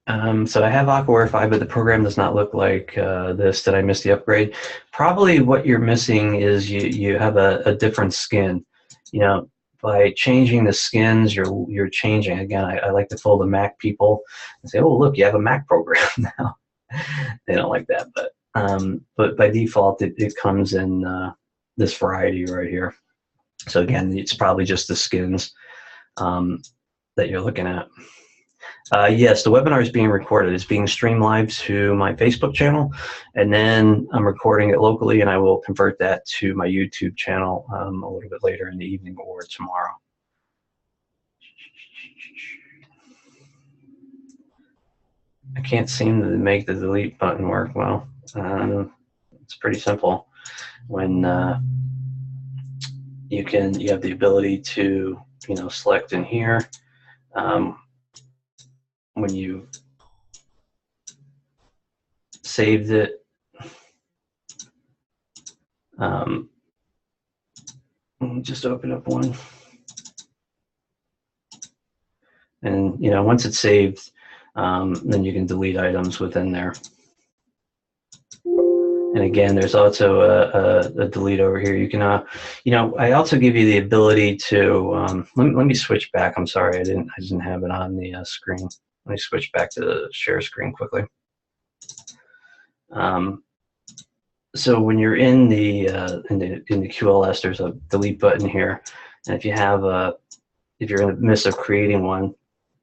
So I have Aquaware 5, but the program does not look like this. Did I miss the upgrade? Probably what you're missing is you have a different skin. You know, by changing the skins, you're changing. Again, I like to fool the Mac people and say, oh, look, you have a Mac program now. They don't like that, but by default, it comes in this variety right here. So again, it's probably just the skins that you're looking at. Yes, the webinar is being recorded. It's being streamed live to my Facebook channel, and then I'm recording it locally, and I will convert that to my YouTube channel a little bit later in the evening or tomorrow. I can't seem to make the delete button work well. It's pretty simple. When you have the ability to select in here. When you saved it, let me just open up one, and once it's saved, then you can delete items within there. And again, there's also a delete over here. You can, I also give you the ability to. Let me switch back. I'm sorry, I didn't have it on the screen. Let me switch back to the share screen quickly. So when you're in the QLS, there's a delete button here, and if you're in the midst of creating one,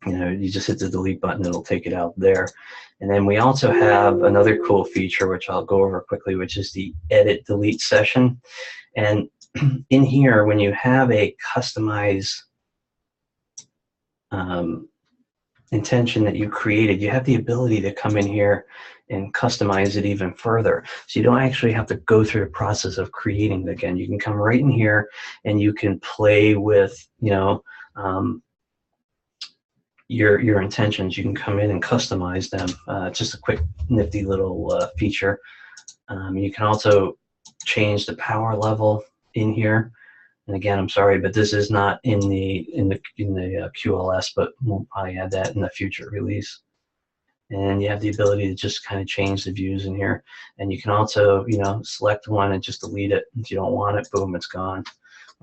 you just hit the delete button, it'll take it out there. And then we also have another cool feature, which I'll go over quickly, which is the edit delete session. And in here, when you have a customized intention that you created, you have the ability to come in here and customize it even further. So you don't actually have to go through the process of creating it again. You can come right in here and you can play with, your intentions. You can come in and customize them. Just a quick nifty little feature. You can also change the power level in here. And again, I'm sorry, but this is not in the QLS, but we'll probably add that in the future release. And you have the ability to just kind of change the views in here. And you can also, select one and just delete it. If you don't want it, boom, it's gone.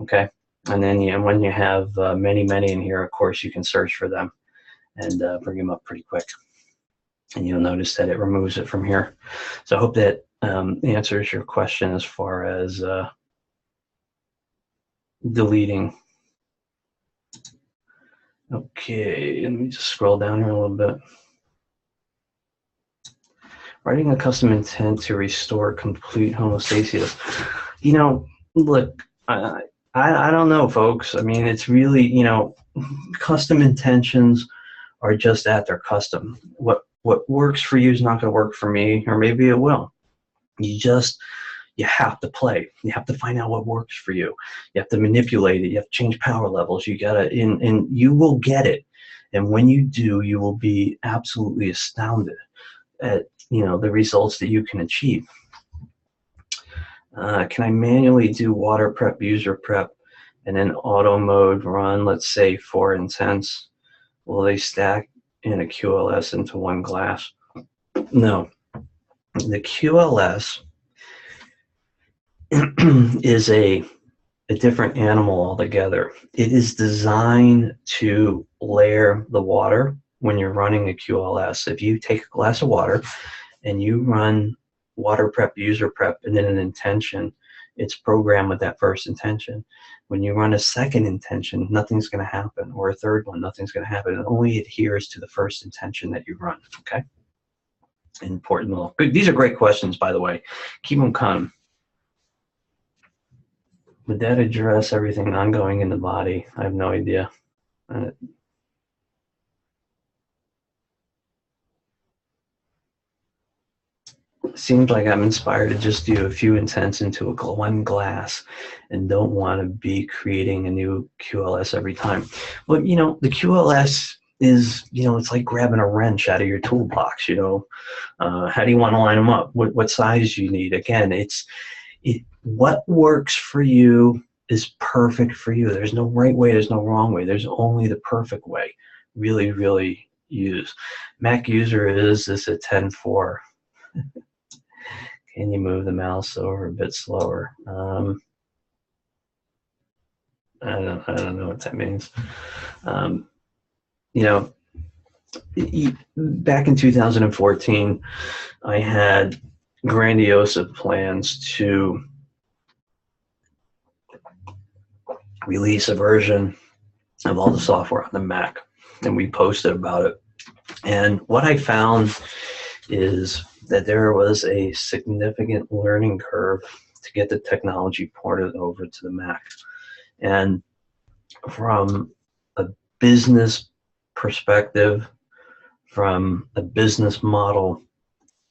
Okay. And then when you have many in here, of course, you can search for them and bring them up pretty quick. And you'll notice that it removes it from here. So I hope that answers your question as far as deleting. Okay, let me just scroll down here a little bit. Writing a custom intent to restore complete homeostasis. Look, I don't know, folks. I mean, it's really, custom intentions are just at their custom. What works for you is not going to work for me, or maybe it will. You have to play. You have to find out what works for you. You have to manipulate it. You have to change power levels. You gotta, and you will get it. And when you do, you will be absolutely astounded at the results that you can achieve. Can I manually do water prep, user prep, and then auto mode run? Let's say 4 intents. Will they stack in a QLS into one glass? No. The QLS is a different animal altogether. It is designed to layer the water when you're running a QLS. If you take a glass of water and you run water prep, user prep, and then an intention, it's programmed with that first intention. When you run a second intention, nothing's going to happen, or a third one, nothing's going to happen. It only adheres to the first intention that you run. Okay. Important little. These are great questions, by the way. Keep them coming. Would that address everything ongoing in the body? I have no idea. Seems like I'm inspired to just do a few intents into one glass and don't want to be creating a new QLS every time. Well, the QLS is, it's like grabbing a wrench out of your toolbox, how do you want to line them up? What size you need? Again, what works for you is perfect for you. There's no right way, there's no wrong way. There's only the perfect way. Really, really, use. Mac user is this at 10.4. Can you move the mouse over a bit slower? I don't know what that means. You know, back in 2014, I had grandiose plans to release a version of all the software on the Mac, and we posted about it. And what I found is that there was a significant learning curve to get the technology ported over to the Mac. And from a business perspective, from a business model,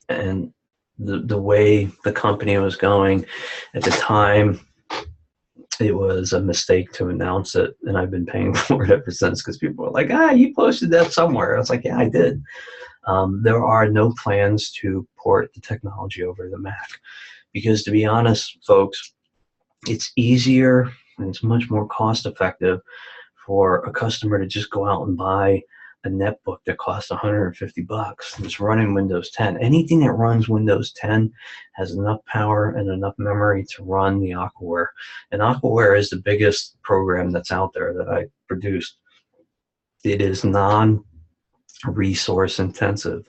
and the way the company was going at the time, it was a mistake to announce it, and I've been paying for it ever since, because people were like, you posted that somewhere. I was like, yeah, I did. There are no plans to port the technology over to the Mac, because to be honest, folks, it's easier and it's much more cost effective for a customer to just go out and buy a netbook that costs $150 and it's running Windows 10. Anything that runs Windows 10 has enough power and enough memory to run the Aquaware. And Aquaware is the biggest program that's out there that I produced. It is non-resource intensive.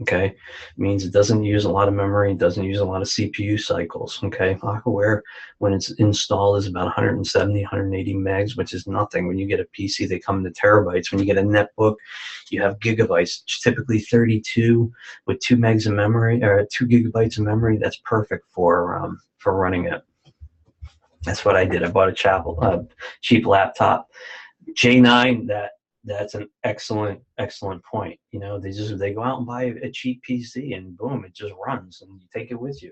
Okay, it means it doesn't use a lot of memory, it doesn't use a lot of CPU cycles. Okay, Aquaware, when it's installed, is about 170, 180 megs, which is nothing. When you get a PC, they come into terabytes. When you get a netbook, you have gigabytes, typically 32 with 2 megs of memory, or 2 gigabytes of memory. That's perfect for running it. That's what I did. I bought a cheap laptop, J9. That's an excellent point. You know, they go out and buy a cheap PC and boom, it just runs and you take it with you.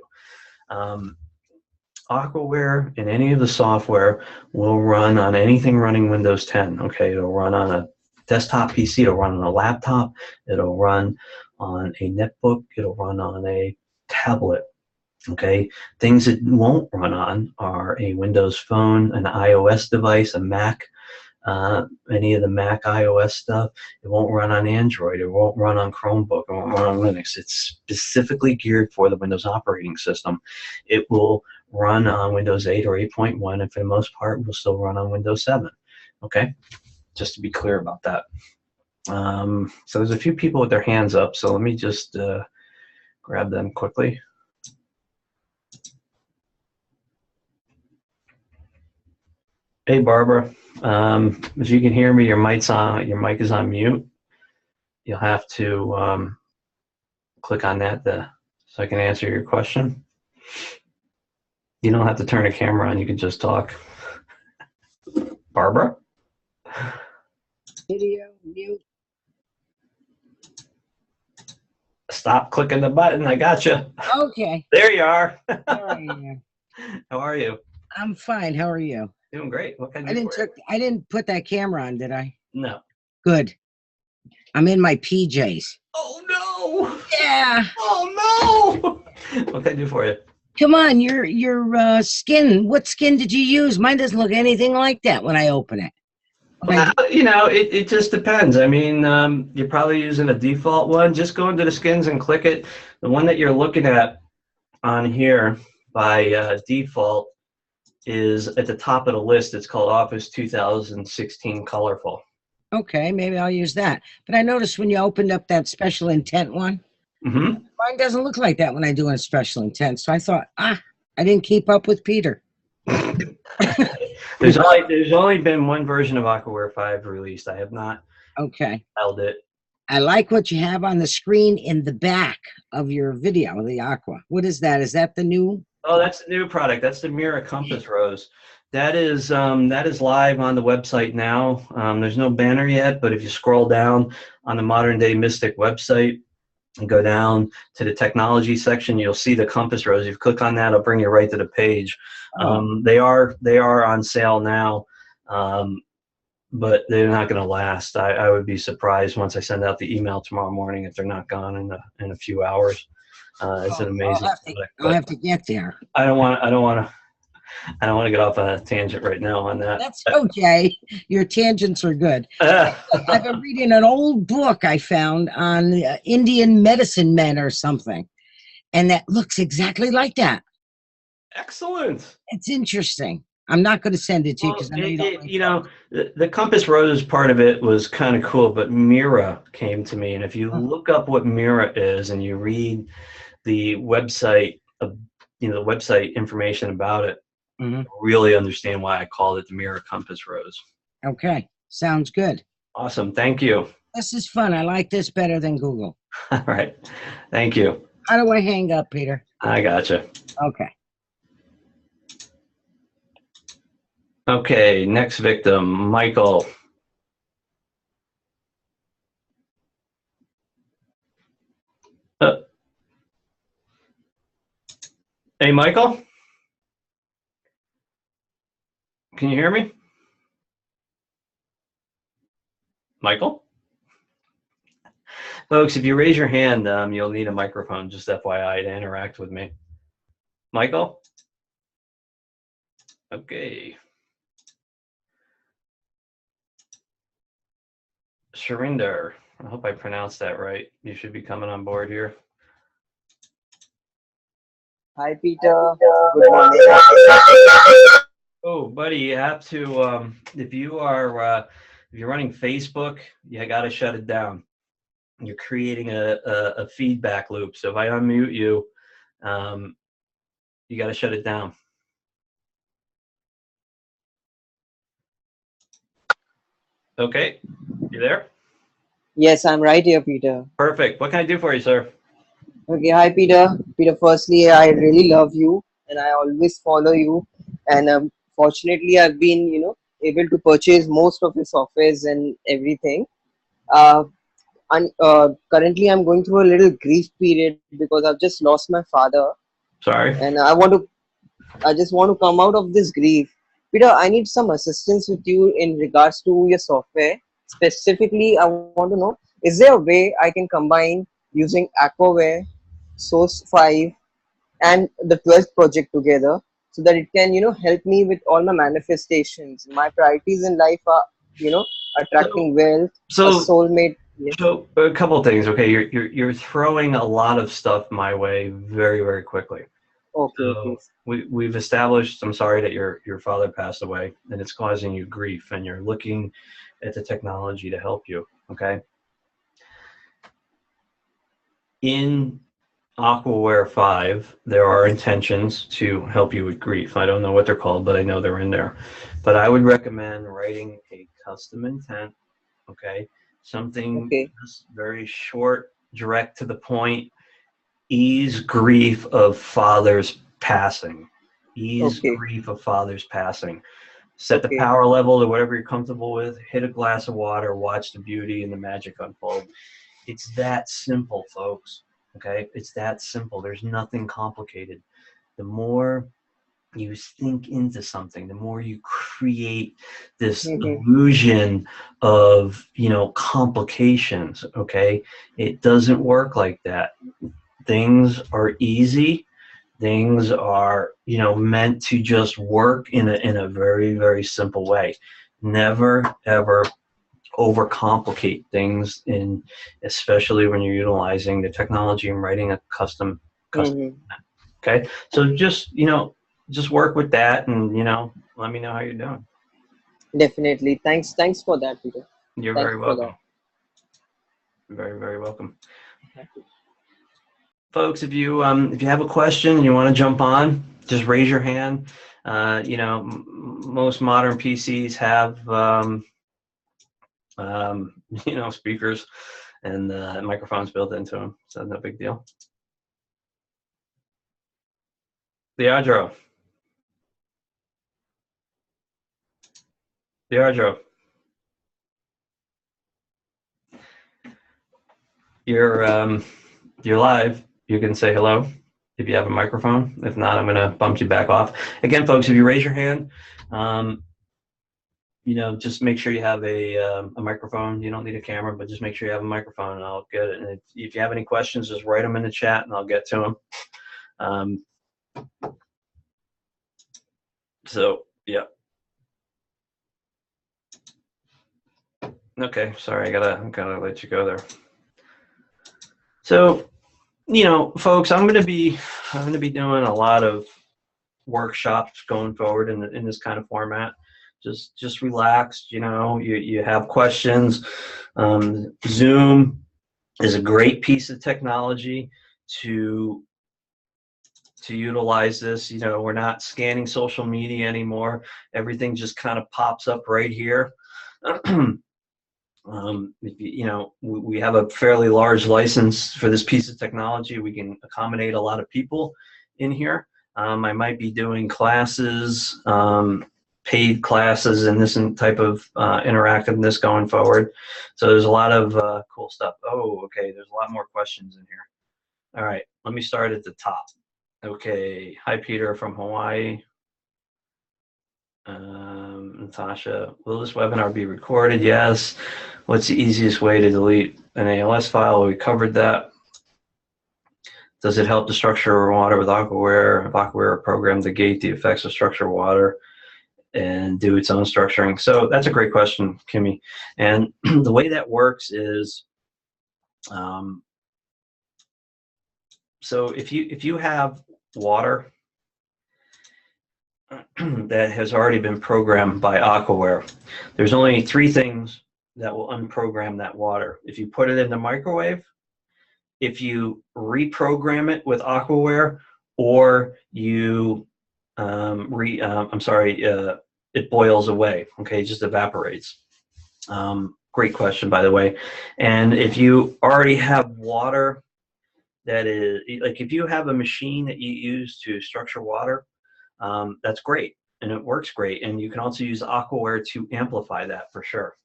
Aquaware and any of the software will run on anything running Windows 10. Okay, it'll run on a desktop PC, it'll run on a laptop, it'll run on a netbook, it'll run on a tablet. Okay, things it won't run on are a Windows Phone, an iOS device, a Mac. Any of the Mac iOS stuff, it won't run on Android, it won't run on Chromebook, it won't run on Linux. It's specifically geared for the Windows operating system. It will run on Windows 8 or 8.1, and for the most part, will still run on Windows 7. Okay, just to be clear about that. So there's a few people with their hands up, so let me just grab them quickly. Hey, Barbara. If you can hear me, your mic's on. Your mic is on mute. You'll have to click on that so I can answer your question. You don't have to turn a camera on. You can just talk. Barbara? Video mute. Stop clicking the button. I got you. Okay. There you are. All right. How are you? I'm fine. How are you? Doing great. What can I do for you? I didn't put that camera on, did I? No. Good. I'm in my PJs. Oh no! Yeah. Oh no! What can I do for you? Come on, your skin. What skin did you use? Mine doesn't look anything like that when I open it. Well, you know, it just depends. I mean, you're probably using a default one. Just go into the skins and click it. The one that you're looking at on here by default is at the top of the list. It's called Office 2016 Colorful. Okay, maybe I'll use that. But I noticed when you opened up that special intent one, mine doesn't look like that when I do a special intent. So I thought, I didn't keep up with Peter. There's only been one version of Aquaware 5 released. I have not held it. I like what you have on the screen in the back of your video, the Aqua. What is that? Is that the new? Oh, that's the new product. That's the Mira Compass Rose. That is live on the website now. There's no banner yet, but if you scroll down on the Modern Day Mystic website and go down to the technology section, you'll see the Compass Rose. If you click on that, it'll bring you right to the page. They are on sale now, but they're not going to last. I would be surprised once I send out the email tomorrow morning if they're not gone in a few hours. It's an amazing product. I'll have to get there. I don't want to I don't want to get off on a tangent right now on that. That's okay. Your tangents are good. I've been reading an old book I found on Indian medicine men or something, and that looks exactly like that. Excellent. It's interesting. I'm not going to send it to you Well, because I know you don't like you know, the Compass Rose part of it was kind of cool, but Mira came to me, and if you look up what Mira is and you read the website, the website information about it, Mhm. really understand why I called it the Mira Compass Rose. Okay, sounds good. Awesome, thank you. This is fun. I like this better than Google. All right, thank you. How do I hang up, Peter? I gotcha. Okay. Okay, next victim, Michael. Hey, Michael? Can you hear me? Michael? Folks, if you raise your hand, you'll need a microphone, just FYI, to interact with me. Michael? Okay. Sharinder, I hope I pronounced that right. You should be coming on board here. Hi, Peter. Good morning. Oh, buddy, you have to, if you're running Facebook, you got to shut it down. You're creating a feedback loop. So if I unmute you, you got to shut it down. Okay, you there? Yes, I'm right here, Peter. Perfect. What can I do for you, sir? Okay, hi, Peter. Peter, firstly, I really love you and I always follow you. And fortunately, I've been, able to purchase most of your softwares and everything. Uh, and currently, I'm going through a little grief period because I've just lost my father. Sorry. And I just want to come out of this grief. Peter, I need some assistance with you in regards to your software. Specifically, I want to know, is there a way I can combine using Aquaware, Source 5, and the 12th project together so that it can, help me with all my manifestations? My priorities in life are, attracting wealth, a soulmate. Yes. So a couple of things. Okay, you're throwing a lot of stuff my way very, very quickly. Okay, So okay. we've established, I'm sorry that your father passed away and it's causing you grief, and you're looking at the technology to help you. Okay. In Aquaware 5, there are intentions to help you with grief. I don't know what they're called, but I know they're in there. But I would recommend writing a custom intent, okay? Something just very short, direct to the point. Ease grief of father's passing. Ease grief of father's passing. Set the power level to whatever you're comfortable with. Hit a glass of water. Watch the beauty and the magic unfold. It's that simple, folks. Okay? It's that simple. There's nothing complicated. The more you think into something, the more you create this illusion of, complications. Okay? It doesn't work like that. Things are easy. Things are, meant to just work in a very, very simple way. Never, ever overcomplicate things, especially when you're utilizing the technology and writing a custom. Okay, so just work with that, and let me know how you're doing. Definitely. Thanks for that, Peter. You're very welcome. Very, very welcome. Folks, if you have a question and you want to jump on, just raise your hand. Most modern PCs have speakers and microphones built into them, so no big deal. Leandro. You're live. You can say hello if you have a microphone. If not, I'm going to bump you back off. Again, folks, if you raise your hand, just make sure you have a microphone. You don't need a camera, but just make sure you have a microphone, and I'll get it. And if you have any questions, just write them in the chat, and I'll get to them. So, yeah. Okay, sorry, I gotta let you go there. So, you know, folks, I'm gonna be doing a lot of workshops going forward in this kind of format. Just relaxed, you know, you have questions. Zoom is a great piece of technology to utilize this. You know, we're not scanning social media anymore. Everything just kind of pops up right here. You know, we have a fairly large license for this piece of technology. We can accommodate a lot of people in here. I might be doing classes, paid classes, and this type of interactiveness going forward. So there's a lot of cool stuff. Oh, okay, there's a lot more questions in here. All right, let me start at the top. Okay, hi Peter from Hawaii. Natasha, will this webinar be recorded? Yes. What's the easiest way to delete an ALS file? We covered that. Does it help to structure water with Aquaware? Aquaware program to gate the effects of structured water and do its own structuring? So that's a great question, Kimmy. And the way that works is, so if you have water that has already been programmed by Aquaware, there's only 3 things that will unprogram that water. If you put it in the microwave, if you reprogram it with Aquaware, or you it boils away. Okay, it just evaporates. Great question, by the way. And if you already have water that is, like if you have a machine that you use to structure water, that's great, and it works great. And you can also use Aquaware to amplify that for sure.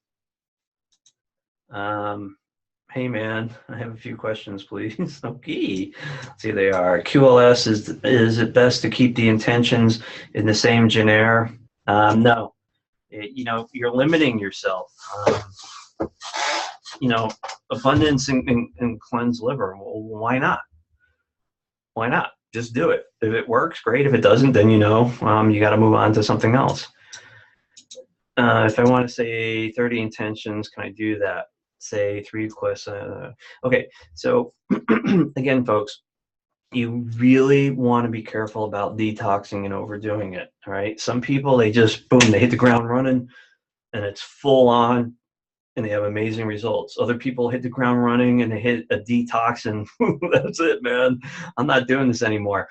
Hey man, I have a few questions, please. Okay, let's see, they are. QLS, is it best to keep the intentions in the same genre? No, you know, you're limiting yourself. You know, abundance and cleanse liver. Well, why not? Why not? Just do it. If it works, great. If it doesn't, then you know, you got to move on to something else. If I want to say 30 intentions, can I do that? Say 3 plus. Okay, so again, folks, you really want to be careful about detoxing and overdoing it. All right, some people, they just boom, they hit the ground running, and it's full on, and they have amazing results. Other people hit the ground running and they hit a detox, and that's it, man. I'm not doing this anymore.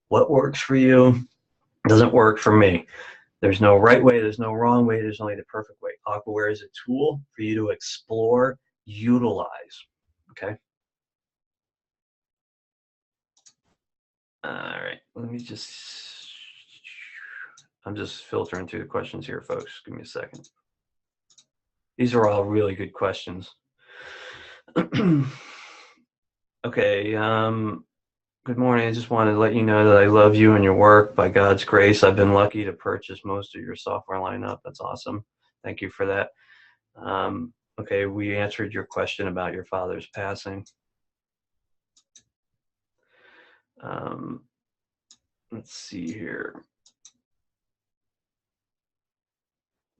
What works for you doesn't work for me. There's no right way, there's no wrong way, there's only the perfect way. Aquaware is a tool for you to explore, utilize, okay? All right, let me just, I'm just filtering through the questions here, folks. Give me a second. These are all really good questions. Okay, good morning. I just wanted to let you know that I love you and your work. By God's grace, I've been lucky to purchase most of your software lineup. That's awesome. Thank you for that. Okay, we answered your question about your father's passing. Let's see here.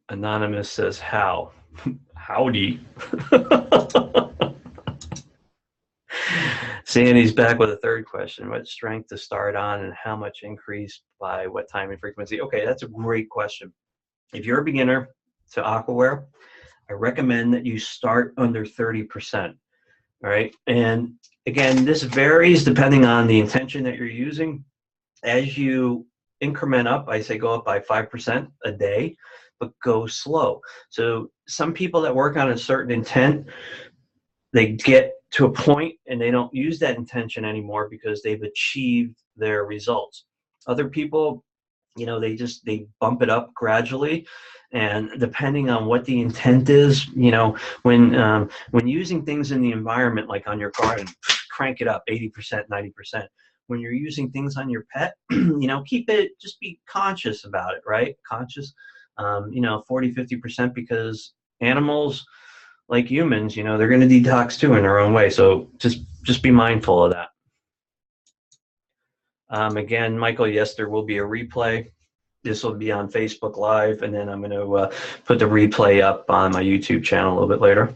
Anonymous says, how? Howdy. Sandy's back with a third question. What strength to start on and how much increase by what time and frequency? Okay, that's a great question. If you're a beginner to Aquaware, I recommend that you start under 30%. All right. And again, this varies depending on the intention that you're using. As you increment up, I say go up by 5% a day, but go slow. So some people that work on a certain intent, they get to a point and they don't use that intention anymore because they've achieved their results. Other people, you know, they bump it up gradually, and depending on what the intent is, you know, when using things in the environment, like on your garden, crank it up 80%, 90%. When you're using things on your pet, you know, keep it, just be conscious about it, right? Conscious, you know, 40, 50%, because animals, like humans, you know, they're going to detox too in their own way. So just be mindful of that. Again, Michael, yes, there will be a replay. This will be on Facebook Live, and then I'm going to put the replay up on my YouTube channel a little bit later.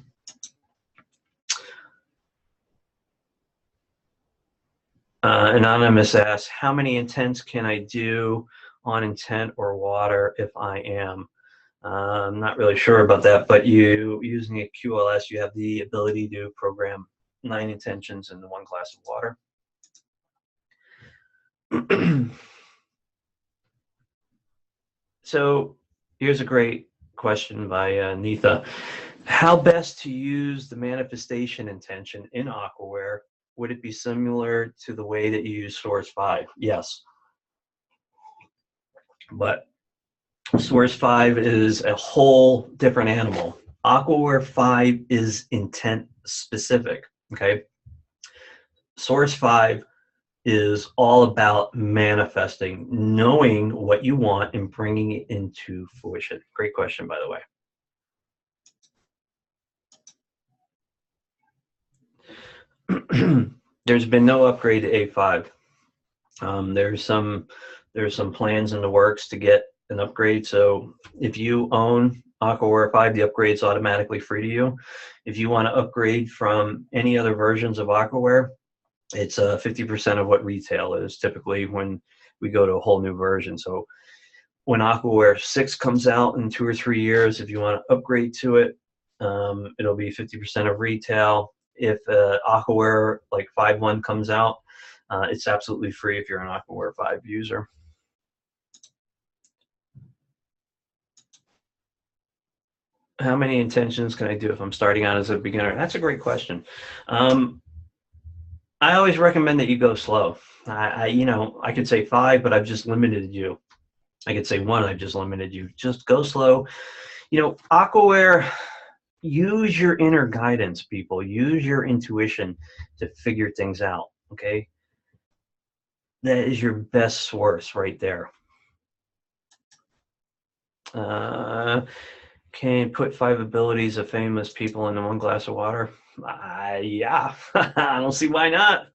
Anonymous asks, how many intents can I do on intent or water if I am? I'm not really sure about that, but using a QLS, you have the ability to program 9 intentions into 1 glass of water. So here's a great question by Neetha. How best to use the manifestation intention in Aquaware? Would it be similar to the way that you use Source 5? Yes. But Source 5 is a whole different animal. Aquaware 5 is intent specific, okay? Source 5 is all about manifesting, knowing what you want and bringing it into fruition. Great question, by the way. There's been no upgrade to A5. There's some plans in the works to get an upgrade. So if you own Aquaware 5, the upgrade's automatically free to you. If you want to upgrade from any other versions of Aquaware, it's 50% of what retail is typically when we go to a whole new version. So when Aquaware 6 comes out in 2 or 3 years, if you want to upgrade to it, it'll be 50% of retail. If Aquaware like 5.1 comes out, it's absolutely free if you're an Aquaware 5 user. How many intentions can I do if I'm starting out as a beginner? That's a great question. I always recommend that you go slow. I could say 5, but I've just limited you. I could say 1, I've just limited you. Just go slow. Aquaware, use your inner guidance, people. Use your intuition to figure things out, okay? That is your best source right there. Can put 5 abilities of famous people into 1 glass of water? Yeah, I don't see why not.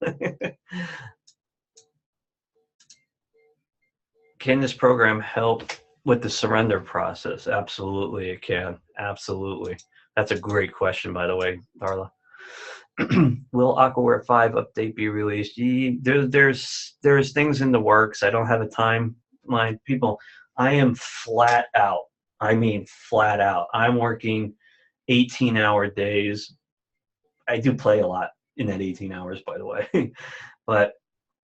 Can this program help with the surrender process? Absolutely, it can. Absolutely. That's a great question, by the way, Darla. Will Aquaware 5 update be released? There's things in the works. I don't have a timeline. People, I am flat out. I mean, flat out. I'm working 18-hour days. I do play a lot in that 18 hours, by the way. But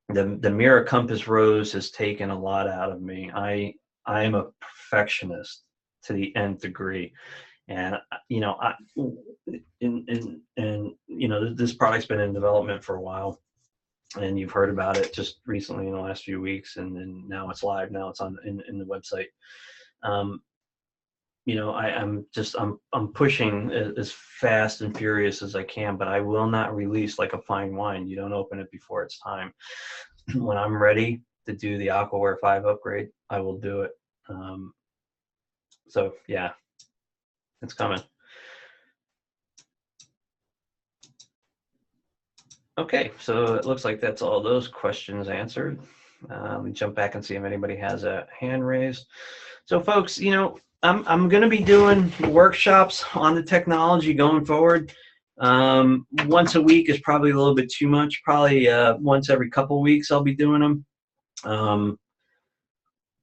the Mirror Compass Rose has taken a lot out of me. I am a perfectionist to the nth degree. And this product's been in development for a while, and you've heard about it just recently in the last few weeks, and then now it's live. Now it's on in the website. I'm pushing as fast and furious as I can, but I will not release like a fine wine. You don't open it before it's time. When I'm ready to do the Aquaware 5 upgrade, I will do it. So yeah, it's coming. Okay, so it looks like that's all those questions answered. Let me jump back and see if anybody has a hand raised. So folks, I'm going to be doing workshops on the technology going forward. Once a week is probably a little bit too much. Probably once every couple of weeks I'll be doing them.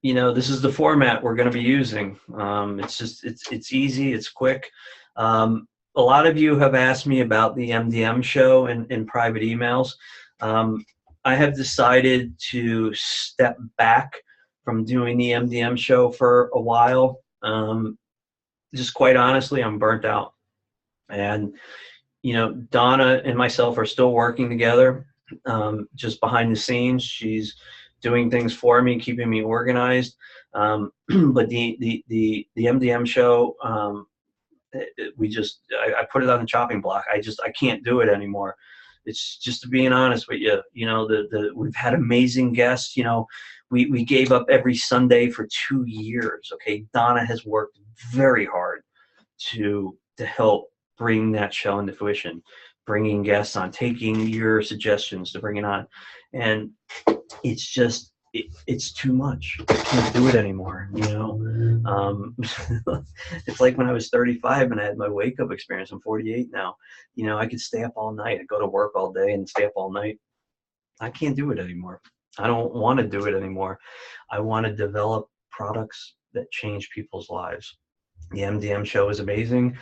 This is the format we're going to be using. It's easy, it's quick. A lot of you have asked me about the MDM show in private emails. I have decided to step back from doing the MDM show for a while. Just quite honestly, I'm burnt out. And, Donna and myself are still working together, just behind the scenes. She's doing things for me, keeping me organized. But the MDM show, I put it on the chopping block. I can't do it anymore. It's just being honest with you. We've had amazing guests. We gave up every Sunday for 2 years. Okay, Donna has worked very hard to help bring that show into fruition, bringing guests on, taking your suggestions to bring it on, and it's just it's too much. I can't do it anymore, you know. It's like when I was 35 and I had my wake up experience. I'm 48 now. You know, I could stay up all night. I go to work all day and stay up all night. I can't do it anymore. I don't want to do it anymore. I want to develop products that change people's lives. The MDM show is amazing.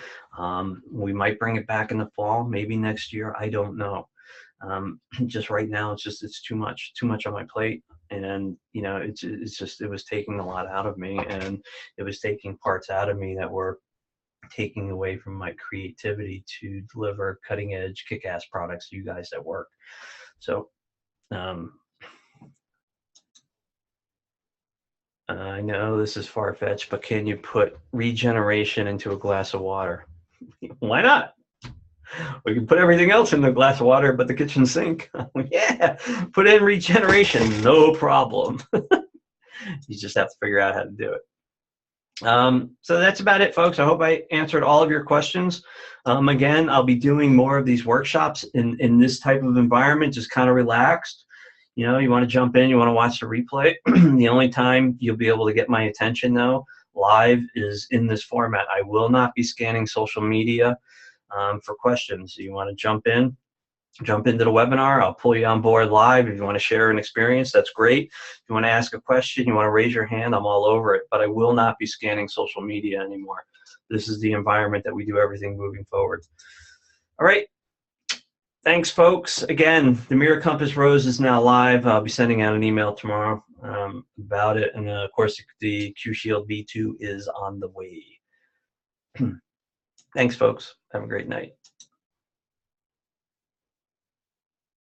We might bring it back in the fall, maybe next year. I don't know. Just right now, it's too much on my plate. And, you know, it was taking a lot out of me, and it was taking parts out of me that were taking away from my creativity to deliver cutting edge, kick-ass products to you guys at work. So, I know this is far-fetched, but can you put regeneration into a glass of water? Why not? We can put everything else in the glass of water but the kitchen sink. Yeah, put in regeneration, no problem. You just have to figure out how to do it. So that's about it, folks. I hope I answered all of your questions. Again, I'll be doing more of these workshops in this type of environment, just kind of relaxed. You know, you want to jump in, you want to watch the replay. The only time you'll be able to get my attention, though, live is in this format. I will not be scanning social media for questions. You want to jump into the webinar, I'll pull you on board live. If you want to share an experience, that's great. If you want to ask a question, you want to raise your hand, I'm all over it. But I will not be scanning social media anymore. This is the environment that we do everything moving forward. All right. Thanks, folks. Again, the Mirror Compass Rose is now live. I'll be sending out an email tomorrow about it. And of course, the Q Shield V2 is on the way. Thanks, folks. Have a great night.